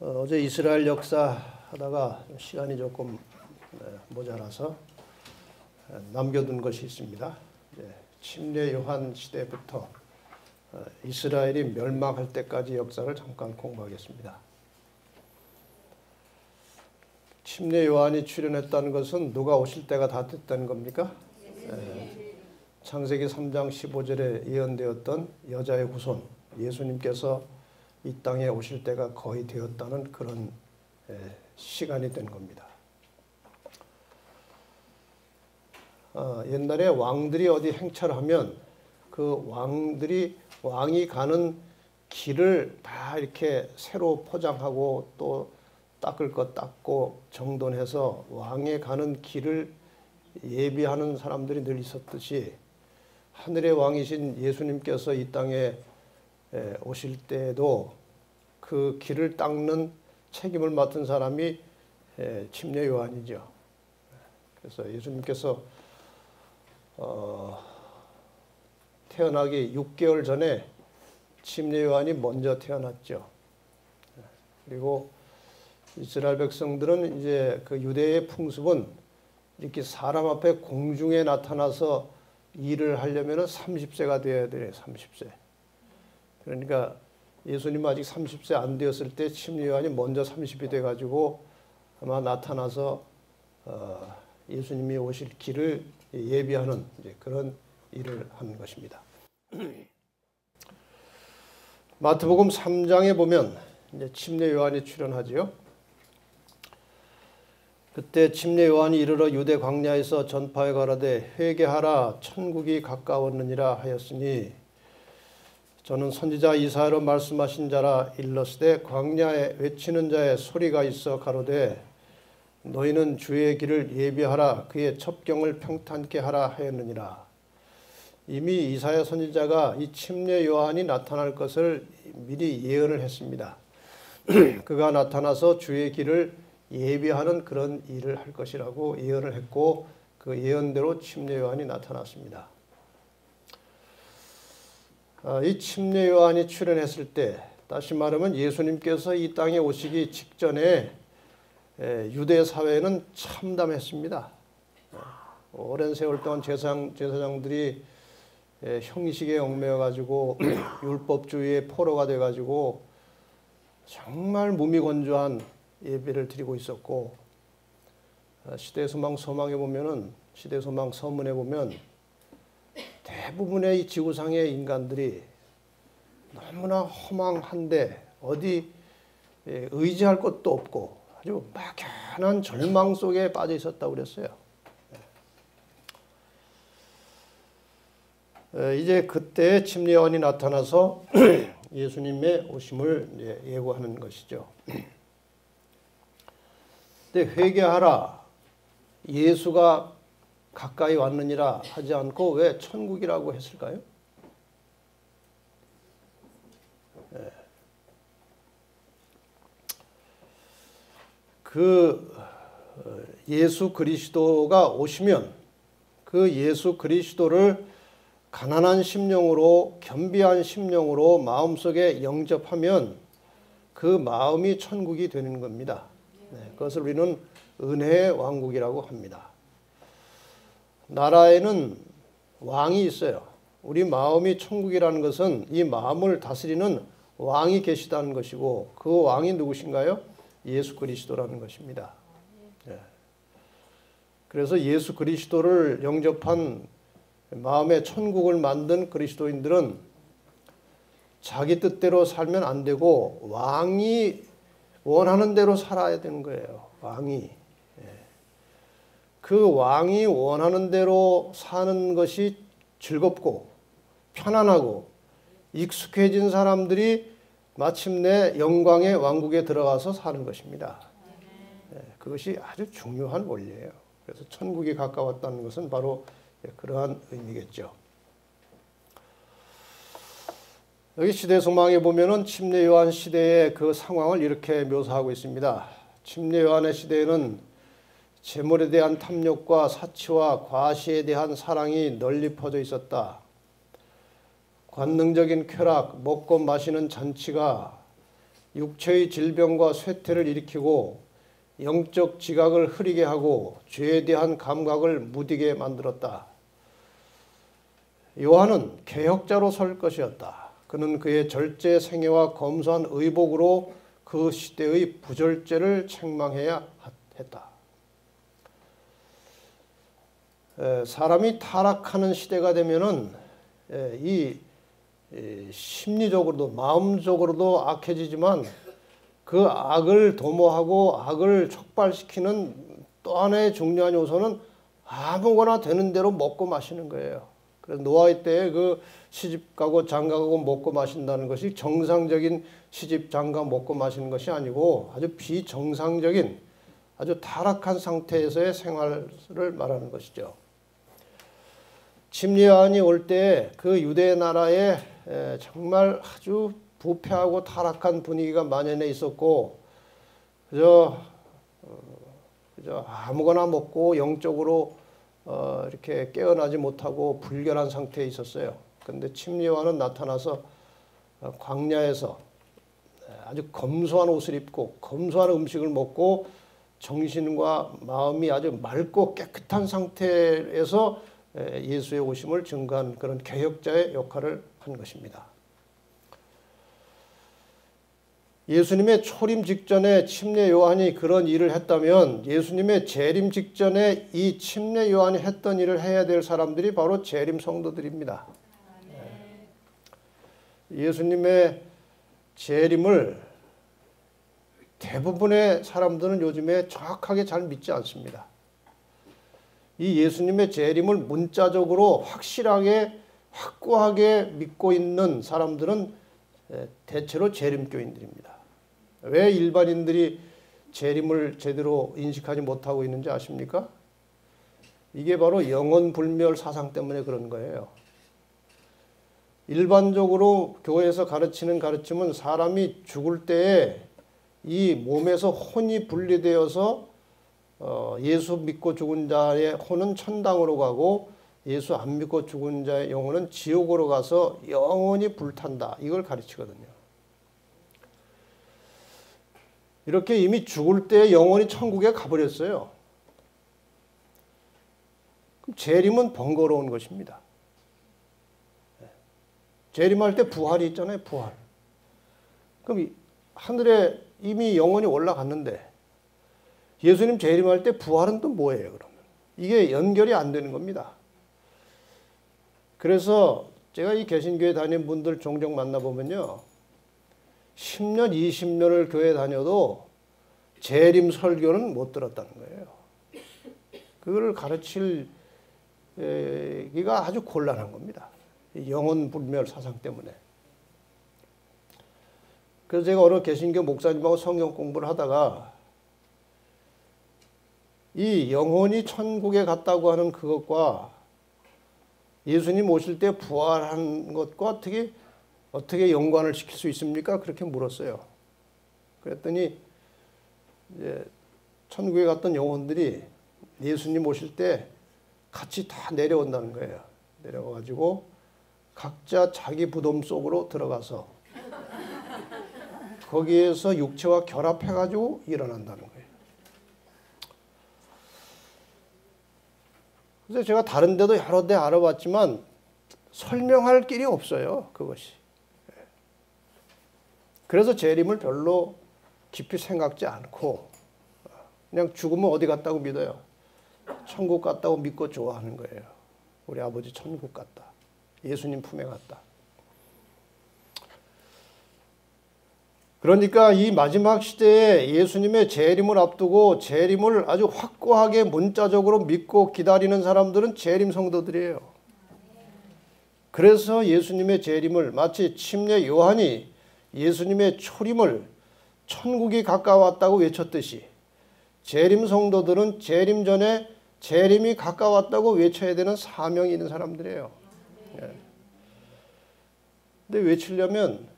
어제 이스라엘 역사 하다가 시간이 조금 모자라서 남겨둔 것이 있습니다. 침례 요한 시대부터 이스라엘이 멸망할 때까지 역사를 잠깐 공부하겠습니다. 침례 요한이 출현했다는 것은 누가 오실 때가 다 됐다는 겁니까? 창세기 3장 15절에 예언되었던 여자의 후손 예수님께서 이 땅에 오실 때가 거의 되었다는 그런 시간이 된 겁니다. 옛날에 왕들이 어디 행차하면 그 왕이 가는 길을 다 이렇게 새로 포장하고 또 닦을 것 닦고 정돈해서 왕에 가는 길을 예비하는 사람들이 늘 있었듯이 하늘의 왕이신 예수님께서 이 땅에 오실 때에도 그 길을 닦는 책임을 맡은 사람이 침례 요한이죠. 그래서 예수님께서 태어나기 6개월 전에 침례 요한이 먼저 태어났죠. 그리고 이스라엘 백성들은 이제 그 유대의 풍습은 이렇게 사람 앞에 공중에 나타나서 일을 하려면 30세가 되어야 돼요. 30세. 그러니까 예수님 아직 30세 안 되었을 때 침례 요한이 먼저 30이 돼가지고 아마 나타나서 예수님이 오실 길을 예비하는 이제 그런 일을 하는 것입니다. 마태복음 3장에 보면 이제 침례 요한이 출현하지요. 그때 침례 요한이 이르러 유대 광야에서 전파해 가라되 회개하라 천국이 가까웠느니라 하였으니 저는 선지자 이사야로 말씀하신 자라 일렀으되 광야에 외치는 자의 소리가 있어 가로되 너희는 주의 길을 예비하라 그의 첩경을 평탄케 하라 하였느니라. 이미 이사야 선지자가 이 침례 요한이 나타날 것을 미리 예언을 했습니다. 그가 나타나서 주의 길을 예비하는 그런 일을 할 것이라고 예언을 했고 그 예언대로 침례 요한이 나타났습니다. 이 침례 요한이 출현했을 때 다시 말하면 예수님께서 이 땅에 오시기 직전에 유대 사회는 참담했습니다. 오랜 세월 동안 제사장들이 형식에 얽매여 가지고 율법주의의 포로가 돼 가지고 정말 무미건조한 예배를 드리고 있었고 시대소망 서망에 보면은 시대소망 서문에 보면 대부분의 이 지구상의 인간들이 너무나 허망한데 어디 의지할 것도 없고 아주 막연한 절망 속에 빠져 있었다고 그랬어요. 이제 그때 침례 요한이 나타나서 예수님의 오심을 예고하는 것이죠. 근데 회개하라 예수가 가까이 왔느니라 하지 않고 왜 천국이라고 했을까요? 그 예수 그리스도가 오시면 그 예수 그리스도를 가난한 심령으로 겸비한 심령으로 마음속에 영접하면 그 마음이 천국이 되는 겁니다. 그것을 우리는 은혜의 왕국이라고 합니다. 나라에는 왕이 있어요. 우리 마음이 천국이라는 것은 이 마음을 다스리는 왕이 계시다는 것이고 그 왕이 누구신가요? 예수 그리스도라는 것입니다. 그래서 예수 그리스도를 영접한 마음의 천국을 만든 그리스도인들은 자기 뜻대로 살면 안 되고 왕이 원하는 대로 살아야 되는 거예요. 왕이. 그 왕이 원하는 대로 사는 것이 즐겁고 편안하고 익숙해진 사람들이 마침내 영광의 왕국에 들어가서 사는 것입니다. 그것이 아주 중요한 원리예요. 그래서 천국이 가까웠다는 것은 바로 그러한 의미겠죠. 여기 시대소망에 보면은 침례 요한 시대의 그 상황을 이렇게 묘사하고 있습니다. 침례 요한의 시대에는 재물에 대한 탐욕과 사치와 과시에 대한 사랑이 널리 퍼져 있었다. 관능적인 쾌락, 먹고 마시는 잔치가 육체의 질병과 쇠퇴를 일으키고 영적 지각을 흐리게 하고 죄에 대한 감각을 무디게 만들었다. 요한은 개혁자로 설 것이었다. 그는 그의 절제 생애와 검소한 의복으로 그 시대의 부절제를 책망해야 했다. 사람이 타락하는 시대가 되면은 이 심리적으로도 마음적으로도 악해지지만 그 악을 도모하고 악을 촉발시키는 또 하나의 중요한 요소는 아무거나 되는 대로 먹고 마시는 거예요. 그래서 노아의 때에 그 시집가고 장가가고 먹고 마신다는 것이 정상적인 시집 장가 먹고 마시는 것이 아니고 아주 비정상적인 아주 타락한 상태에서의 생활을 말하는 것이죠. 침례요한이 올 때 그 유대 나라에 정말 아주 부패하고 타락한 분위기가 만연해 있었고 그저 아무거나 먹고 영적으로 이렇게 깨어나지 못하고 불결한 상태에 있었어요. 그런데 침례요한은 나타나서 광야에서 아주 검소한 옷을 입고 검소한 음식을 먹고 정신과 마음이 아주 맑고 깨끗한 상태에서 예수의 오심을 증거한 그런 개혁자의 역할을 한 것입니다. 예수님의 초림 직전에 침례 요한이 그런 일을 했다면 예수님의 재림 직전에 이 침례 요한이 했던 일을 해야 될 사람들이 바로 재림 성도들입니다. 예수님의 재림을 대부분의 사람들은 요즘에 정확하게 잘 믿지 않습니다. 이 예수님의 재림을 문자적으로 확실하게 확고하게 믿고 있는 사람들은 대체로 재림교인들입니다. 왜 일반인들이 재림을 제대로 인식하지 못하고 있는지 아십니까? 이게 바로 영혼불멸 사상 때문에 그런 거예요. 일반적으로 교회에서 가르치는 가르침은 사람이 죽을 때에 이 몸에서 혼이 분리되어서 예수 믿고 죽은 자의 혼은 천당으로 가고 예수 안 믿고 죽은 자의 영혼은 지옥으로 가서 영원히 불탄다. 이걸 가르치거든요. 이렇게 이미 죽을 때 영혼이 천국에 가버렸어요. 그럼 재림은 번거로운 것입니다. 재림할 때 부활이 있잖아요. 부활. 그럼 하늘에 이미 영혼이 올라갔는데 예수님 재림할 때 부활은 또 뭐예요, 그러면? 이게 연결이 안 되는 겁니다. 그래서 제가 이 개신교회 다니는 분들 종종 만나보면요. 10년, 20년을 교회 다녀도 재림 설교는 못 들었다는 거예요. 그걸 가르칠 기가 아주 곤란한 겁니다. 영혼 불멸 사상 때문에. 그래서 제가 어느 개신교 목사님하고 성경 공부를 하다가 이 영혼이 천국에 갔다고 하는 그것과 예수님 오실 때 부활한 것과 어떻게 연관을 시킬 수 있습니까? 그렇게 물었어요. 그랬더니 이제 천국에 갔던 영혼들이 예수님 오실 때 같이 다 내려온다는 거예요. 내려와가지고 각자 자기 부덤 속으로 들어가서 거기에서 육체와 결합해가지고 일어난다는 거예요. 그래서 제가 다른 데도 여러 데 알아봤지만 설명할 길이 없어요. 그것이. 그래서 재림을 별로 깊이 생각지 않고 그냥 죽으면 어디 갔다고 믿어요. 천국 갔다고 믿고 좋아하는 거예요. 우리 아버지 천국 갔다. 예수님 품에 갔다. 그러니까 이 마지막 시대에 예수님의 재림을 앞두고 재림을 아주 확고하게 문자적으로 믿고 기다리는 사람들은 재림 성도들이에요. 그래서 예수님의 재림을 마치 침례 요한이 예수님의 초림을 천국이 가까웠다고 외쳤듯이 재림 성도들은 재림 전에 재림이 가까웠다고 외쳐야 되는 사명이 있는 사람들이에요. 근데 외치려면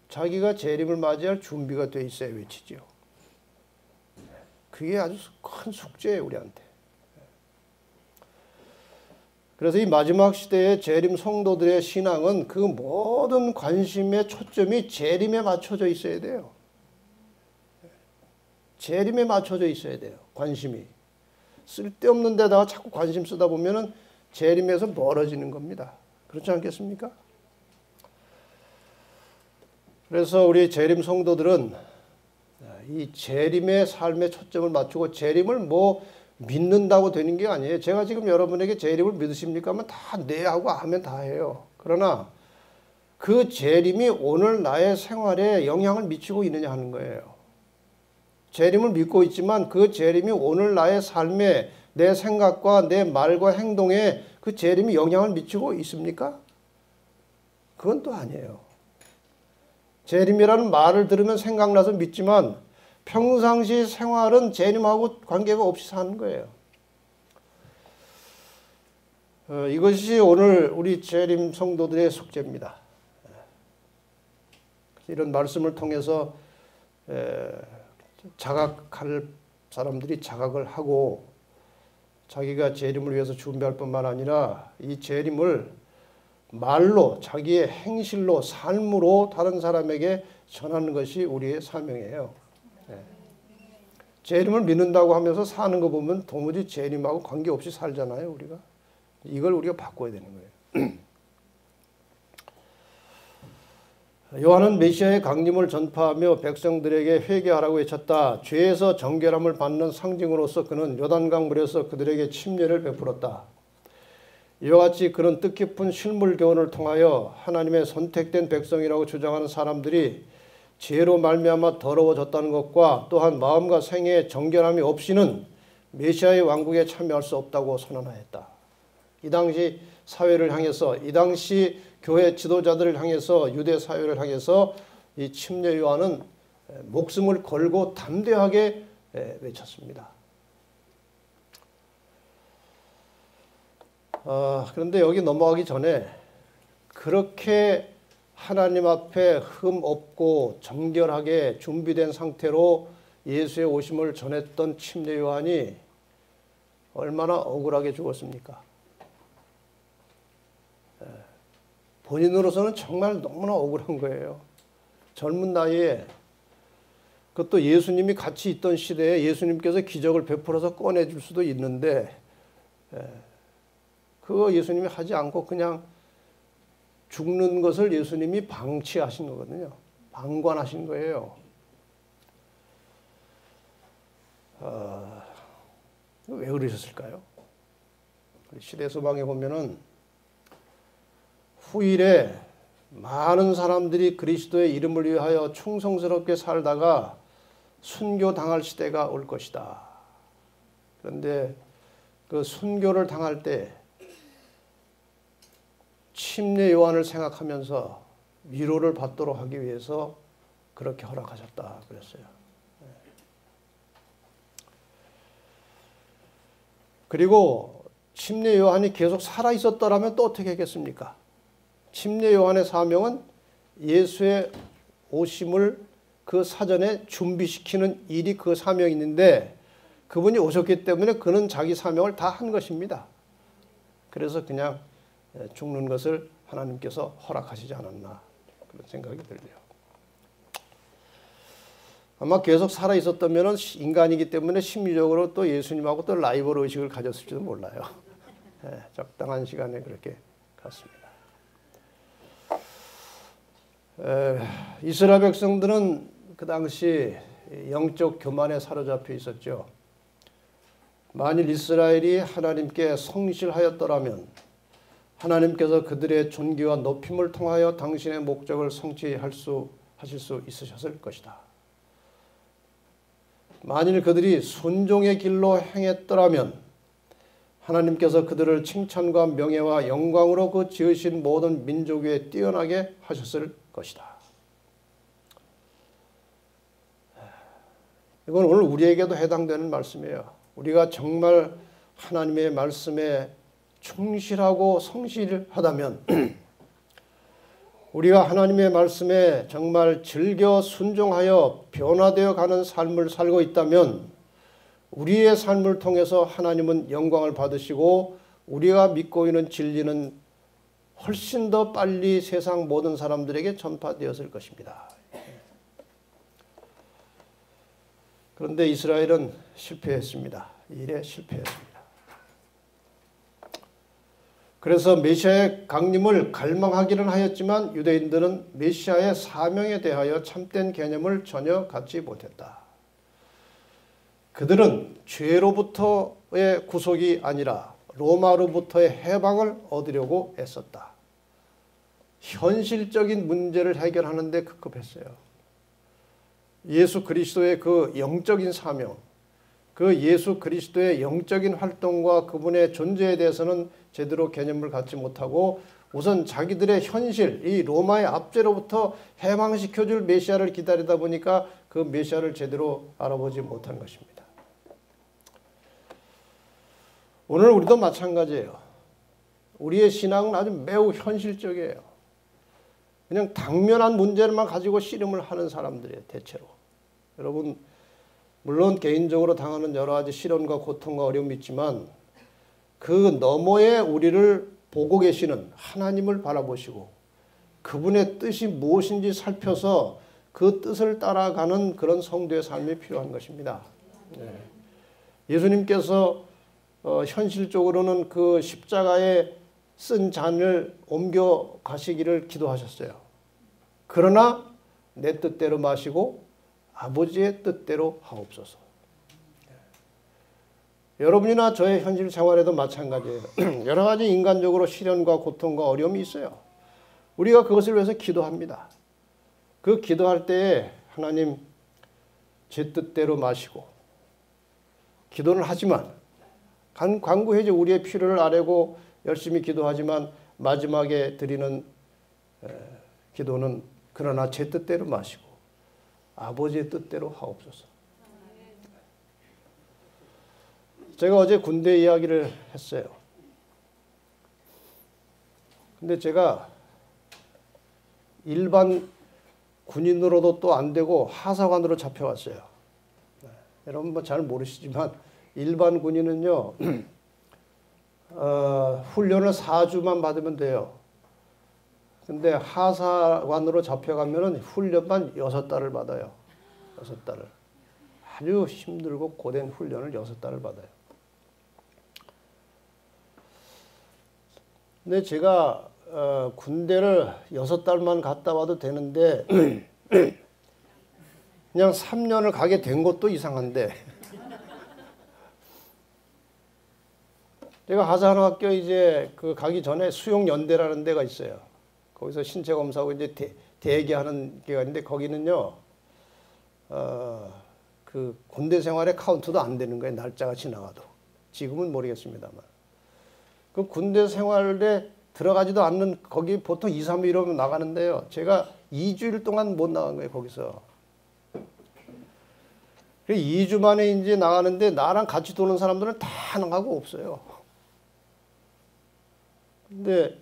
자기가 재림을 맞이할 준비가 돼 있어야 외치죠. 그게 아주 큰 숙제예요, 우리한테. 그래서 이 마지막 시대의 재림 성도들의 신앙은 그 모든 관심의 초점이 재림에 맞춰져 있어야 돼요. 재림에 맞춰져 있어야 돼요. 관심이. 쓸데없는 데다가 자꾸 관심 쓰다 보면은 재림에서 멀어지는 겁니다. 그렇지 않겠습니까? 그래서 우리 재림 성도들은 이 재림의 삶에 초점을 맞추고 재림을 뭐 믿는다고 되는 게 아니에요. 제가 지금 여러분에게 재림을 믿으십니까? 하면 다 네 하고 아멘 다 해요. 그러나 그 재림이 오늘 나의 생활에 영향을 미치고 있느냐 하는 거예요. 재림을 믿고 있지만 그 재림이 오늘 나의 삶에 내 생각과 내 말과 행동에 그 재림이 영향을 미치고 있습니까? 그건 또 아니에요. 재림이라는 말을 들으면 생각나서 믿지만 평상시 생활은 재림하고 관계가 없이 사는 거예요. 이것이 오늘 우리 재림 성도들의 숙제입니다. 이런 말씀을 통해서 자각할 사람들이 자각을 하고 자기가 재림을 위해서 준비할 뿐만 아니라 이 재림을 말로 자기의 행실로 삶으로 다른 사람에게 전하는 것이 우리의 사명이에요. 재림을 믿는다고 하면서 사는 거 보면 도무지 재림하고 관계없이 살잖아요. 우리가. 이걸 우리가 바꿔야 되는 거예요. 요한은 메시아의 강림을 전파하며 백성들에게 회개하라고 외쳤다. 죄에서 정결함을 받는 상징으로서 그는 요단강 물에서 그들에게 침례를 베풀었다. 이와 같이 그는 뜻깊은 실물 교훈을 통하여 하나님의 선택된 백성이라고 주장하는 사람들이 죄로 말미암아 더러워졌다는 것과 또한 마음과 생애에 정결함이 없이는 메시아의 왕국에 참여할 수 없다고 선언하였다. 이 당시 사회를 향해서, 이 당시 교회 지도자들을 향해서, 유대 사회를 향해서 이 침례 요한은 목숨을 걸고 담대하게 외쳤습니다. 그런데 여기 넘어가기 전에 그렇게 하나님 앞에 흠 없고 정결하게 준비된 상태로 예수의 오심을 전했던 침례 요한이 얼마나 억울하게 죽었습니까? 본인으로서는 정말 너무나 억울한 거예요. 젊은 나이에, 그것도 예수님이 같이 있던 시대에 예수님께서 기적을 베풀어서 꺼내줄 수도 있는데 그거 예수님이 하지 않고 그냥 죽는 것을 예수님이 방치하신 거거든요. 방관하신 거예요. 왜 그러셨을까요? 시대서방에 보면은 후일에 많은 사람들이 그리스도의 이름을 위하여 충성스럽게 살다가 순교당할 시대가 올 것이다. 그런데 그 순교를 당할 때 침례 요한을 생각하면서 위로를 받도록 하기 위해서 그렇게 허락하셨다 그랬어요. 그리고 침례 요한이 계속 살아 있었더라면 또 어떻게 했겠습니까? 침례 요한의 사명은 예수의 오심을 그 사전에 준비시키는 일이 그 사명이 있는데 그분이 오셨기 때문에 그는 자기 사명을 다 한 것입니다. 그래서 그냥 죽는 것을 하나님께서 허락하시지 않았나 그런 생각이 들어요. 아마 계속 살아 있었다면 인간이기 때문에 심리적으로 또 예수님하고 또 라이벌 의식을 가졌을지도 몰라요. 적당한 시간에 그렇게 갔습니다. 이스라엘 백성들은 그 당시 영적 교만에 사로잡혀 있었죠. 만일 이스라엘이 하나님께 성실하였더라면 하나님께서 그들의 존귀와 높임을 통하여 당신의 목적을 성취하실 수 있으셨을 것이다. 만일 그들이 순종의 길로 행했더라면 하나님께서 그들을 칭찬과 명예와 영광으로 그 지으신 모든 민족 위에 뛰어나게 하셨을 것이다. 이건 오늘 우리에게도 해당되는 말씀이에요. 우리가 정말 하나님의 말씀에 충실하고 성실하다면 우리가 하나님의 말씀에 정말 즐겨 순종하여 변화되어 가는 삶을 살고 있다면 우리의 삶을 통해서 하나님은 영광을 받으시고 우리가 믿고 있는 진리는 훨씬 더 빨리 세상 모든 사람들에게 전파되었을 것입니다. 그런데 이스라엘은 실패했습니다. 이 일에 실패했습니다. 그래서 메시아의 강림을 갈망하기는 하였지만 유대인들은 메시아의 사명에 대하여 참된 개념을 전혀 갖지 못했다. 그들은 죄로부터의 구속이 아니라 로마로부터의 해방을 얻으려고 애썼다. 현실적인 문제를 해결하는 데 급급했어요. 예수 그리스도의 그 영적인 사명, 그 예수 그리스도의 영적인 활동과 그분의 존재에 대해서는 제대로 개념을 갖지 못하고 우선 자기들의 현실, 이 로마의 압제로부터 해방시켜줄 메시아를 기다리다 보니까 그 메시아를 제대로 알아보지 못한 것입니다. 오늘 우리도 마찬가지예요. 우리의 신앙은 아주 매우 현실적이에요. 그냥 당면한 문제만 가지고 씨름을 하는 사람들이에요, 대체로. 여러분, 물론 개인적으로 당하는 여러 가지 시련과 고통과 어려움이 있지만 그 너머에 우리를 보고 계시는 하나님을 바라보시고 그분의 뜻이 무엇인지 살펴서 그 뜻을 따라가는 그런 성도의 삶이 필요한 것입니다. 예수님께서 현실적으로는 그 십자가에 쓴 잔을 옮겨 가시기를 기도하셨어요. 그러나 내 뜻대로 마시고 아버지의 뜻대로 하옵소서. 여러분이나 저의 현실 생활에도 마찬가지예요. 여러 가지 인간적으로 시련과 고통과 어려움이 있어요. 우리가 그것을 위해서 기도합니다. 그 기도할 때에 하나님 제 뜻대로 마시고 기도는 하지만 간구해서 우리의 필요를 아뢰고 열심히 기도하지만 마지막에 드리는 기도는 그러나 제 뜻대로 마시고 아버지의 뜻대로 하옵소서. 제가 어제 군대 이야기를 했어요. 근데 제가 일반 군인으로도 또 안 되고 하사관으로 잡혀왔어요. 여러분 뭐 잘 모르시지만 일반 군인은요, 훈련을 4주만 받으면 돼요. 근데 하사관으로 잡혀가면은 훈련만 6달을 받아요. 6달을. 아주 힘들고 고된 훈련을 6달을 받아요. 근데 제가 군대를 6달만 갔다 와도 되는데 그냥 3년을 가게 된 것도 이상한데 제가 하사관학교 이제 그 가기 전에 수용연대라는 데가 있어요. 거기서 신체 검사하고 이제 대기하는 게가 있는데 거기는요, 그 군대 생활의 카운트도 안 되는 거예요. 날짜가 지나가도. 지금은 모르겠습니다만. 그 군대 생활에 들어가지도 않는 거기 보통 2, 3일 이러면 나가는데요. 제가 2주일 동안 못 나간 거예요, 거기서. 2주 만에 이제 나가는데 나랑 같이 도는 사람들은 다 나가고 없어요. 근데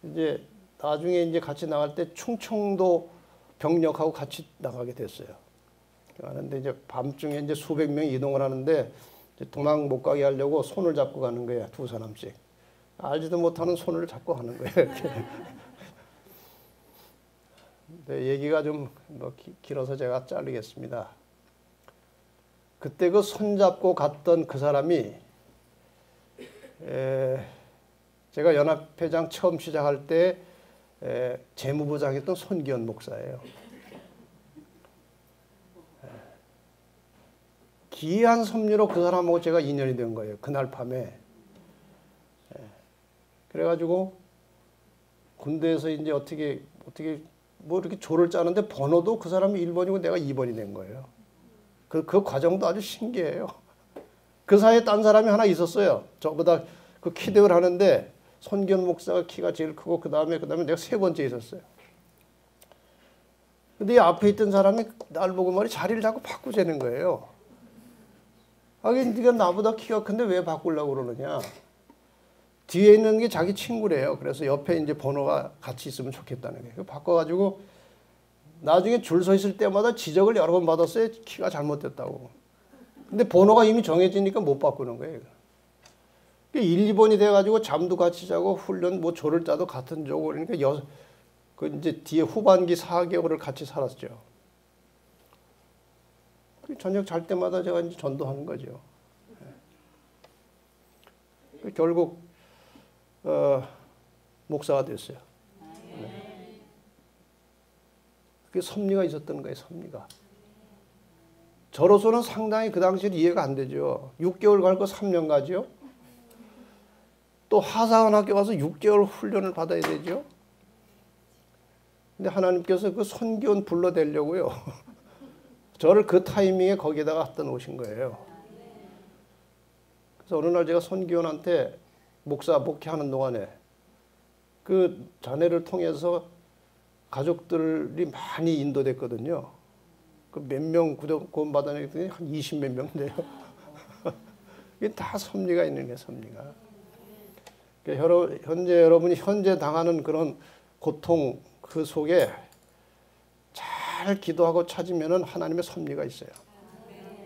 이제 나중에 이제 같이 나갈 때 충청도 병력하고 같이 나가게 됐어요. 그런데 이제 밤중에 이제 수백 명이 이동을 하는데 도망 못 가게 하려고 손을 잡고 가는 거예요. 2사람씩. 알지도 못하는 손을 잡고 가는 거예요. 근데 얘기가 좀 뭐 길어서 제가 자르겠습니다. 그때 그 손 잡고 갔던 그 사람이 제가 연합회장 처음 시작할 때 재무부장했던 손기현 목사예요. 기이한 섭리로 그 사람하고 제가 인연이 된 거예요. 그날 밤에. 그래가지고 군대에서 이제 어떻게 뭐 이렇게 조를 짜는데 번호도 그 사람이 1번이고 내가 2번이 된 거예요. 그 과정도 아주 신기해요. 그 사이에 딴 사람이 하나 있었어요. 저보다 그 키대를 하는데 손기현 목사가 키가 제일 크고 그 다음에 내가 3번째 있었어요. 근데 이 앞에 있던 사람이 날 보고 말이 자리를 자꾸 바꾸자는 거예요. 네가 나보다 키가 큰데 왜 바꾸려고 그러느냐. 뒤에 있는 게 자기 친구래요. 그래서 옆에 이제 번호가 같이 있으면 좋겠다는 거예요. 바꿔가지고 나중에 줄 서 있을 때마다 지적을 여러 번 받았어요. 키가 잘못됐다고. 근데 번호가 이미 정해지니까 못 바꾸는 거예요. 1, 2번이 돼가지고 잠도 같이 자고 훈련 뭐 조를 짜도 같은 조고 그러니까 그 이제 뒤에 후반기 4개월을 같이 살았죠. 저녁 잘 때마다 제가 이제 전도하는 거죠. 결국 목사가 됐어요. 네. 그게 섭리가 있었던 거예요. 섭리가. 저로서는 상당히 그 당시에 이해가 안 되죠. 6개월 갈 거 3년 가죠. 또 하사관학교 가서 6개월 훈련을 받아야 되죠. 근데 하나님께서 그 선교원 불러대려고요. 저를 그 타이밍에 거기에다가 갖다 놓으신 거예요. 그래서 어느 날 제가 선교원한테 목사 목회하는 동안에 그 자네를 통해서 가족들이 많이 인도됐거든요. 그 몇 명 구원 받아냈더니 한 20몇 명 돼요. 이게 다 섭리가 있는 거예요, 섭리가. 현재 여러분이 현재 당하는 그런 고통 그 속에 잘 기도하고 찾으면은 하나님의 섭리가 있어요.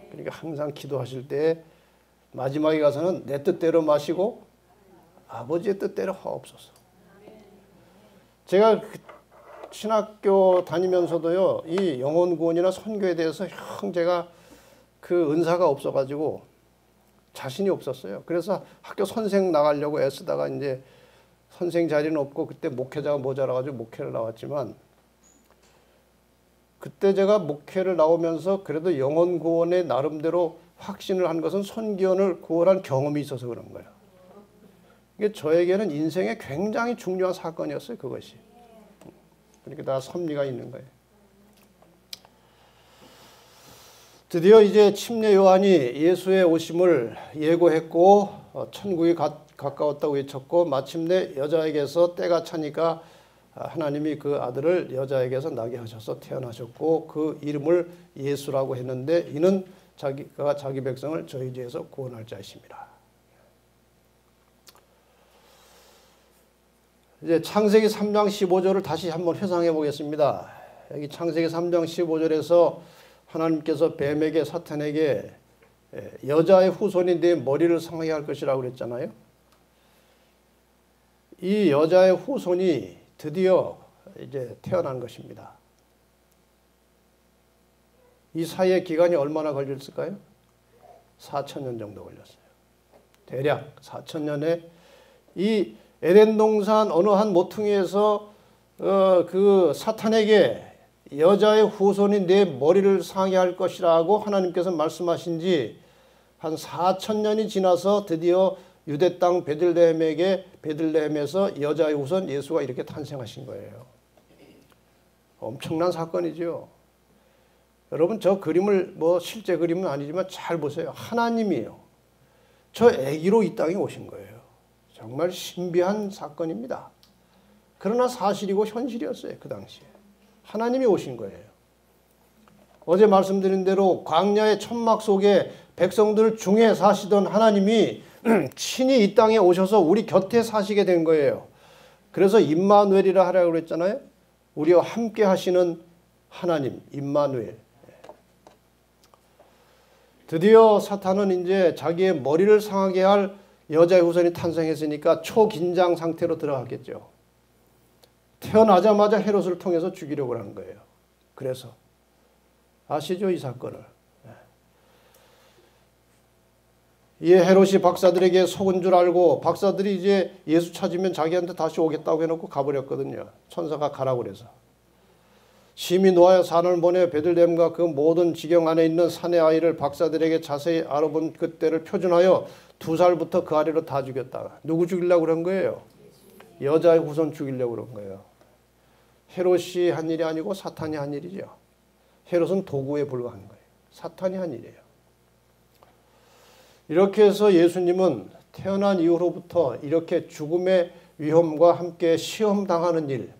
그러니까 항상 기도하실 때 마지막에 가서는 내 뜻대로 마시고 아버지의 뜻대로 하옵소서. 제가 신학교 다니면서도요, 이 영혼 구원이나 선교에 대해서 제가 그 은사가 없어가지고 자신이 없었어요. 그래서 학교 선생 나가려고 애쓰다가 이제 선생 자리는 없고 그때 목회자가 모자라가지고 목회를 나왔지만 그때 제가 목회를 나오면서 그래도 영혼 구원에 나름대로 확신을 한 것은 선교원을 구원한 경험이 있어서 그런 거예요. 이게 저에게는 인생에 굉장히 중요한 사건이었어요, 그것이. 그러니까 다 섭리가 있는 거예요. 드디어 이제 침례 요한이 예수의 오심을 예고했고 천국이 가까웠다고 외쳤고 마침내 여자에게서 때가 차니까 하나님이 그 아들을 여자에게서 나게 하셔서 태어나셨고 그 이름을 예수라고 했는데 이는 자기가 자기 백성을 저희 죄에서 구원할 자이십니다. 이제 창세기 3장 15절을 다시 한번 회상해 보겠습니다. 여기 창세기 3장 15절에서 하나님께서 뱀에게 사탄에게 여자의 후손이 내 머리를 상하게 할 것이라고 그랬잖아요. 이 여자의 후손이 드디어 이제 태어난 것입니다. 이 사이의 기간이 얼마나 걸렸을까요? 4,000년 정도 걸렸어요. 대략 4,000년에 이 에덴 동산 어느 한 모퉁이에서 그 사탄에게 여자의 후손이 내 머리를 상하게 할 것이라고 하나님께서 말씀하신 지 한 4,000년이 지나서 드디어 유대 땅 베들레헴에서 여자의 후손 예수가 이렇게 탄생하신 거예요. 엄청난 사건이죠. 여러분 저 그림을 뭐 실제 그림은 아니지만 잘 보세요. 하나님이에요. 저 아기로 이 땅에 오신 거예요. 정말 신비한 사건입니다. 그러나 사실이고 현실이었어요. 그 당시에. 하나님이 오신 거예요. 어제 말씀드린 대로 광야의 천막 속에 백성들 중에 사시던 하나님이 친히 이 땅에 오셔서 우리 곁에 사시게 된 거예요. 그래서 임마누엘이라 하라고 그랬잖아요. 우리와 함께 하시는 하나님, 임마누엘. 드디어 사탄은 이제 자기의 머리를 상하게 할 여자의 후손이 탄생했으니까 초긴장 상태로 들어갔겠죠. 태어나자마자 헤롯을 통해서 죽이려고 하는 거예요. 그래서 아시죠, 이 사건을. 이 헤롯이 박사들에게 속은 줄 알고 박사들이 이제 예수 찾으면 자기한테 다시 오겠다고 해놓고 가버렸거든요. 천사가 가라고 그래서. 심히 노하여 산을 보내 베들레헴과 그 모든 지경 안에 있는 산의 아이를 박사들에게 자세히 알아본 그때를 표준하여 2살부터 그 아래로 다 죽였다. 누구 죽이려고 그런 거예요? 여자의 후손 죽이려고 그런 거예요. 헤롯이 한 일이 아니고 사탄이 한 일이죠. 헤롯은 도구에 불과한 거예요. 사탄이 한 일이에요. 이렇게 해서 예수님은 태어난 이후로부터 이렇게 죽음의 위험과 함께 시험당하는 일,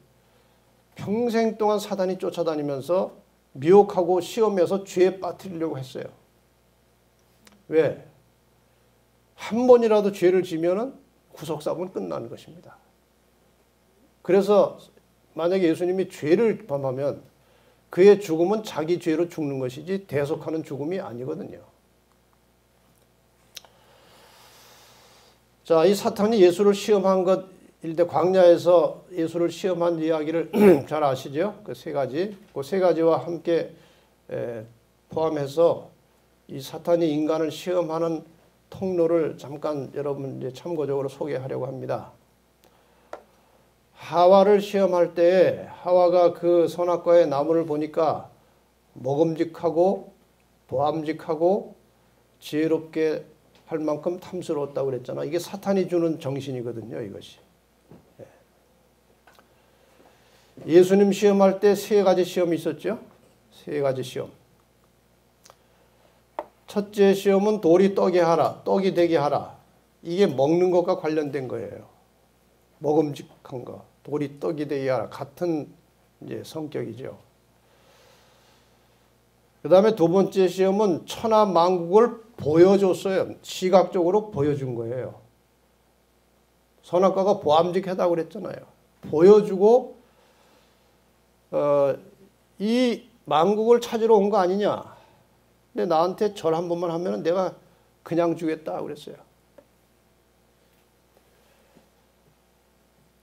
평생 동안 사단이 쫓아다니면서 미혹하고 시험해서 죄에 빠뜨리려고 했어요. 왜? 한 번이라도 죄를 지면은 구속사고는 끝나는 것입니다. 그래서 만약에 예수님이 죄를 범하면 그의 죽음은 자기 죄로 죽는 것이지 대속하는 죽음이 아니거든요. 자, 이 사탄이 예수를 시험한 것, 일대 광야에서 예수를 시험한 이야기를 잘 아시죠? 그 세 가지. 그 세 가지와 함께 포함해서 이 사탄이 인간을 시험하는 통로를 잠깐 여러분 이제 참고적으로 소개하려고 합니다. 하와를 시험할 때 하와가 그 선악과의 나무를 보니까 먹음직하고 보암직하고 지혜롭게 할 만큼 탐스러웠다고 그랬잖아. 이게 사탄이 주는 정신이거든요, 이것이. 예수님 시험할 때 세 가지 시험이 있었죠. 세 가지 시험. 첫째 시험은 돌이 떡이 하라, 떡이 되게 하라. 이게 먹는 것과 관련된 거예요. 먹음직한 거, 돌이 떡이 되게 하라. 같은 이제 성격이죠. 그 다음에 두 번째 시험은 천하 만국을 보여줬어요. 시각적으로 보여준 거예요. 선악과가 보암직하다고 그랬잖아요. 보여주고 이 만국을 찾으러 온 거 아니냐. 근데 나한테 절 한 번만 하면 내가 그냥 주겠다 그랬어요.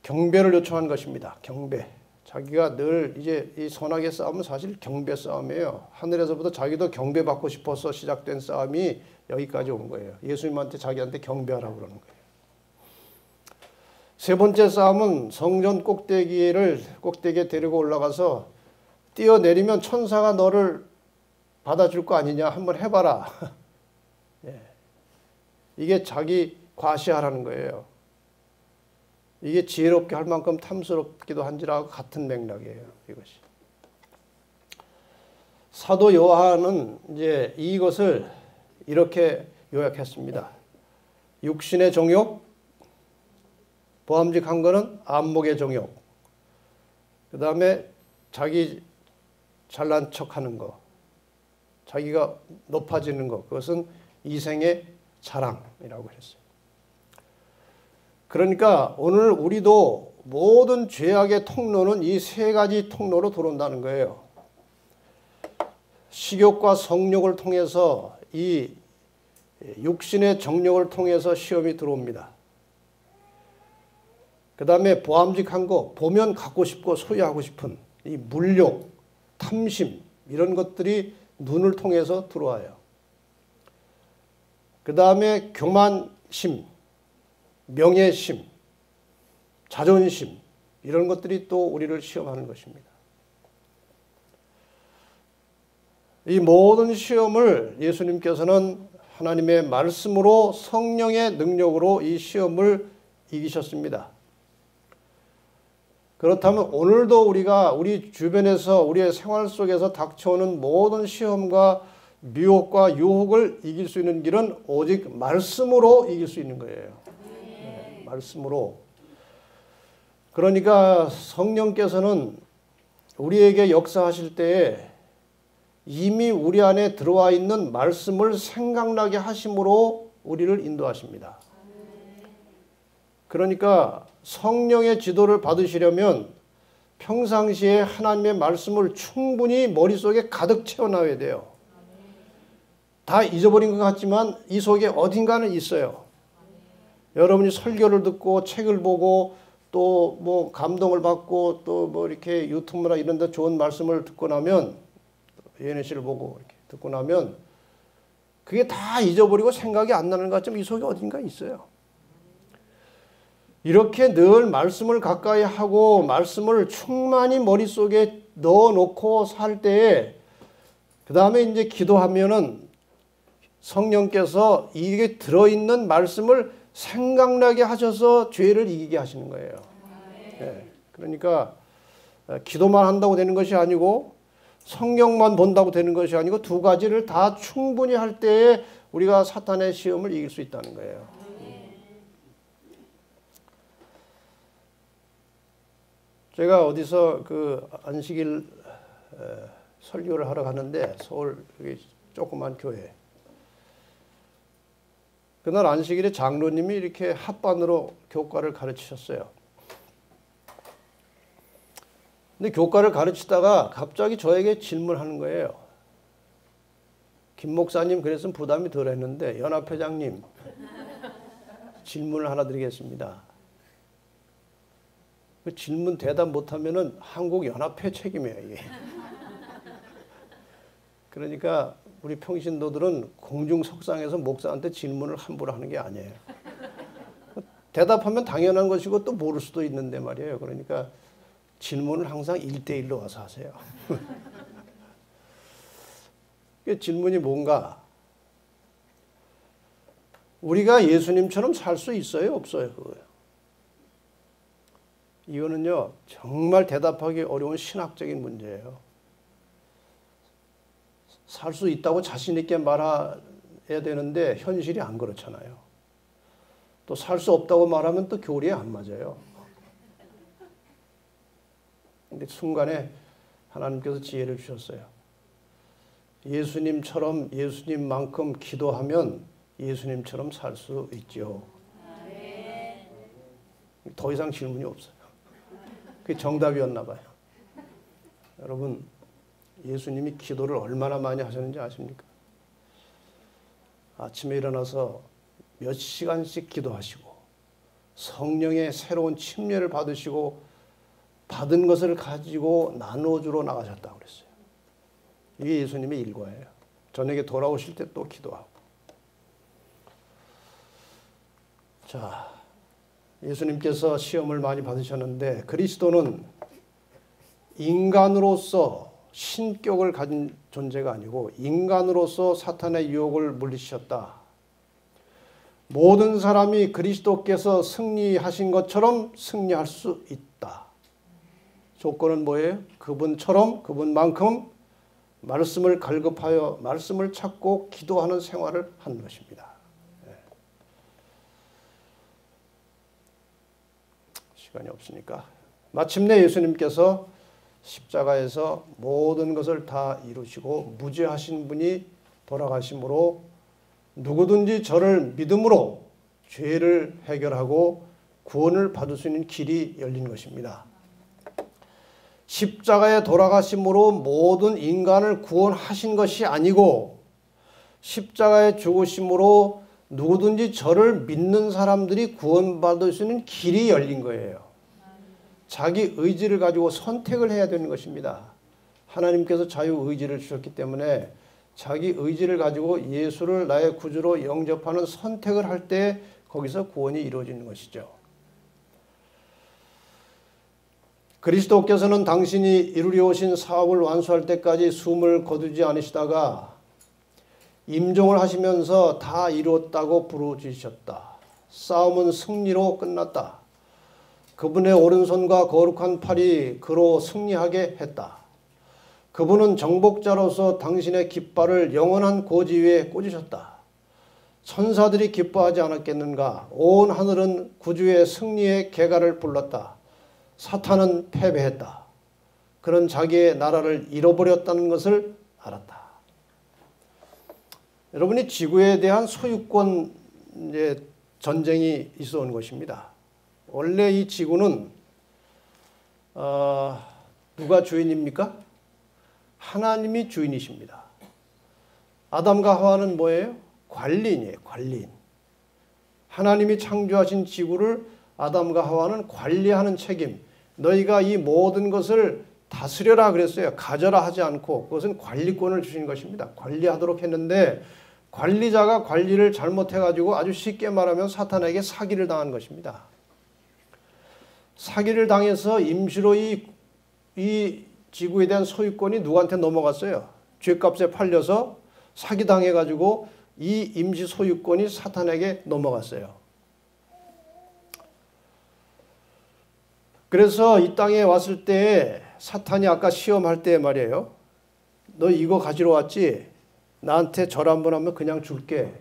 경배를 요청한 것입니다. 경배. 자기가 늘 이제 이 선악의 싸움은 사실 경배 싸움이에요. 하늘에서부터 자기도 경배받고 싶어서 시작된 싸움이 여기까지 온 거예요. 예수님한테 자기한테 경배하라고 그러는 거예요. 세 번째 싸움은 성전 꼭대기에 데리고 올라가서 뛰어내리면 천사가 너를 받아줄 거 아니냐. 한번 해봐라. 예. 이게 자기 과시하라는 거예요. 이게 지혜롭게 할 만큼 탐스럽기도 한지라 같은 맥락이에요. 이것이. 사도 요한은 이제 이것을 이렇게 요약했습니다. 육신의 정욕, 보암직한 거는 안목의 정욕. 그 다음에 자기 잘난 척하는 거, 자기가 높아지는 것, 그것은 이생의 자랑이라고 했어요. 그러니까 오늘 우리도 모든 죄악의 통로는 이 세 가지 통로로 들어온다는 거예요. 식욕과 성욕을 통해서 이 육신의 정욕을 통해서 시험이 들어옵니다. 그 다음에 보암직한 거, 보면 갖고 싶고 소유하고 싶은 이 물욕, 탐심 이런 것들이 눈을 통해서 들어와요. 그 다음에 교만심, 명예심, 자존심 이런 것들이 또 우리를 시험하는 것입니다. 이 모든 시험을 예수님께서는 하나님의 말씀으로 성령의 능력으로 이 시험을 이기셨습니다. 그렇다면 오늘도 우리가 우리 주변에서 우리의 생활 속에서 닥쳐오는 모든 시험과 미혹과 유혹을 이길 수 있는 길은 오직 말씀으로 이길 수 있는 거예요. 네, 말씀으로. 그러니까 성령께서는 우리에게 역사하실 때에 이미 우리 안에 들어와 있는 말씀을 생각나게 하심으로 우리를 인도하십니다. 그러니까 성령의 지도를 받으시려면 평상시에 하나님의 말씀을 충분히 머릿속에 가득 채워놔야 돼요. 다 잊어버린 것 같지만 이 속에 어딘가는 있어요. 여러분이 설교를 듣고 책을 보고 또 뭐 감동을 받고 또 뭐 이렇게 유튜브나 이런 데 좋은 말씀을 듣고 나면 예은혜 씨를 보고 이렇게 듣고 나면 그게 다 잊어버리고 생각이 안 나는 것 같지만 이 속에 어딘가 있어요. 이렇게 늘 말씀을 가까이 하고 말씀을 충만히 머릿속에 넣어놓고 살 때에 그 다음에 이제 기도하면은 성령께서 이게 들어있는 말씀을 생각나게 하셔서 죄를 이기게 하시는 거예요. 네. 그러니까 기도만 한다고 되는 것이 아니고 성경만 본다고 되는 것이 아니고 두 가지를 다 충분히 할 때에 우리가 사탄의 시험을 이길 수 있다는 거예요. 제가 어디서 그 안식일 설교를 하러 가는데 서울 조그만 교회. 그날 안식일에 장로님이 이렇게 합반으로 교과를 가르치셨어요. 근데 교과를 가르치다가 갑자기 저에게 질문하는 거예요. 김 목사님 그랬으면 부담이 덜 했는데 연합회장님 질문을 하나 드리겠습니다. 그 질문 대답 못하면은 한국연합회 책임이에요, 이게. 그러니까 우리 평신도들은 공중석상에서 목사한테 질문을 함부로 하는 게 아니에요. 대답하면 당연한 것이고 또 모를 수도 있는데 말이에요. 그러니까 질문을 항상 1대1로 와서 하세요. 질문이 뭔가? 우리가 예수님처럼 살 수 있어요? 없어요? 그거요. 이거는요, 정말 대답하기 어려운 신학적인 문제예요. 살 수 있다고 자신 있게 말해야 되는데 현실이 안 그렇잖아요. 또 살 수 없다고 말하면 또 교리에 안 맞아요. 근데 순간에 하나님께서 지혜를 주셨어요. 예수님처럼 예수님만큼 기도하면 예수님처럼 살 수 있죠. 더 이상 질문이 없어요. 그게 정답이었나 봐요. 여러분, 예수님이 기도를 얼마나 많이 하셨는지 아십니까? 아침에 일어나서 몇 시간씩 기도하시고 성령의 새로운 침례를 받으시고 받은 것을 가지고 나눠주러 나가셨다고 그랬어요. 이게 예수님의 일과예요. 저녁에 돌아오실 때 또 기도하고. 자, 예수님께서 시험을 많이 받으셨는데 그리스도는 인간으로서 신격을 가진 존재가 아니고 인간으로서 사탄의 유혹을 물리치셨다. 모든 사람이 그리스도께서 승리하신 것처럼 승리할 수 있다. 조건은 뭐예요? 그분처럼, 그분만큼 말씀을 갈급하여 말씀을 찾고 기도하는 생활을 하는 것입니다. 시간이 없으니까 마침내 예수님께서 십자가에서 모든 것을 다 이루시고 무죄하신 분이 돌아가심으로 누구든지 저를 믿음으로 죄를 해결하고 구원을 받을 수 있는 길이 열린 것입니다. 십자가에 돌아가심으로 모든 인간을 구원하신 것이 아니고 십자가에 죽으심으로 누구든지 저를 믿는 사람들이 구원받을 수 있는 길이 열린 거예요. 자기 의지를 가지고 선택을 해야 되는 것입니다. 하나님께서 자유의지를 주셨기 때문에 자기 의지를 가지고 예수를 나의 구주로 영접하는 선택을 할 때 거기서 구원이 이루어지는 것이죠. 그리스도께서는 당신이 이루려 오신 사업을 완수할 때까지 숨을 거두지 않으시다가 임종을 하시면서 다 이루었다고 부르짖으셨다. 싸움은 승리로 끝났다. 그분의 오른손과 거룩한 팔이 그로 승리하게 했다. 그분은 정복자로서 당신의 깃발을 영원한 고지 위에 꽂으셨다. 천사들이 기뻐하지 않았겠는가? 온 하늘은 구주의 승리의 개가를 불렀다. 사탄은 패배했다. 그는 자기의 나라를 잃어버렸다는 것을 알았다. 여러분이 지구에 대한 소유권 전쟁이 있어 온 것입니다. 원래 이 지구는 누가 주인입니까? 하나님이 주인이십니다. 아담과 하와는 뭐예요? 관리인이에요. 관리인. 하나님이 창조하신 지구를 아담과 하와는 관리하는 책임. 너희가 이 모든 것을 다스려라 그랬어요. 가져라 하지 않고 그것은 관리권을 주신 것입니다. 관리하도록 했는데 관리자가 관리를 잘못해가지고 아주 쉽게 말하면 사탄에게 사기를 당한 것입니다. 사기를 당해서 임시로 이 지구에 대한 소유권이 누구한테 넘어갔어요? 죗값에 팔려서 사기당해가지고 이 임시 소유권이 사탄에게 넘어갔어요. 그래서 이 땅에 왔을 때 사탄이 아까 시험할 때 말이에요. 너 이거 가지러 왔지? 나한테 절 한번 하면 그냥 줄게.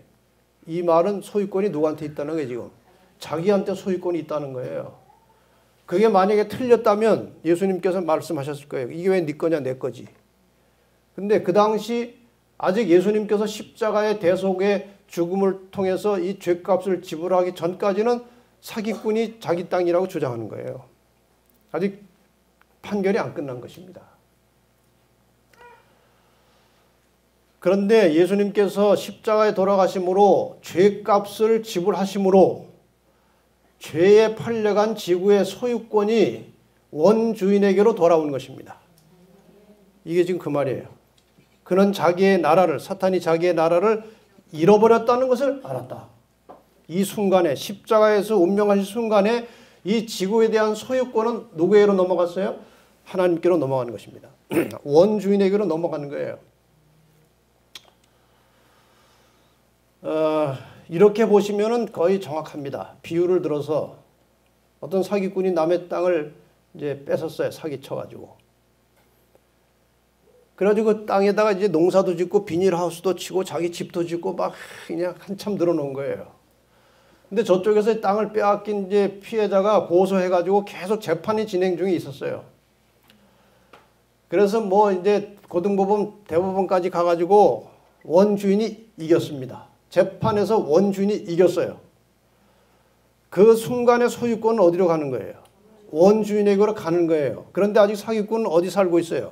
이 말은 소유권이 누구한테 있다는 거예요, 지금. 자기한테 소유권이 있다는 거예요. 그게 만약에 틀렸다면 예수님께서 말씀하셨을 거예요. 이게 왜 네 거냐, 내 거지. 근데 그 당시 아직 예수님께서 십자가의 대속의 죽음을 통해서 이 죗값을 지불하기 전까지는 사기꾼이 자기 땅이라고 주장하는 거예요. 아직 판결이 안 끝난 것입니다. 그런데 예수님께서 십자가에 돌아가심으로 죗값을 지불하심으로 죄에 팔려간 지구의 소유권이 원주인에게로 돌아온 것입니다. 이게 지금 그 말이에요. 그는 자기의 나라를, 사탄이 자기의 나라를 잃어버렸다는 것을 알았다. 이 순간에, 십자가에서 운명하신 순간에 이 지구에 대한 소유권은 누구에게로 넘어갔어요? 하나님께로 넘어가는 것입니다. 원주인에게로 넘어가는 거예요. 이렇게 보시면은 거의 정확합니다. 비유를 들어서 어떤 사기꾼이 남의 땅을 이제 뺏었어요. 사기쳐가지고. 그래가지고 그 땅에다가 이제 농사도 짓고 비닐하우스도 치고 자기 집도 짓고 막 그냥 한참 늘어놓은 거예요. 근데 저쪽에서 땅을 빼앗긴 이제 피해자가 고소해가지고 계속 재판이 진행 중에 있었어요. 그래서 뭐 이제 고등법원, 대법원까지 가가지고 원주인이 이겼습니다. 재판에서 원주인이 이겼어요. 그 순간의 소유권은 어디로 가는 거예요? 원주인에게로 가는 거예요. 그런데 아직 사기꾼은 어디 살고 있어요?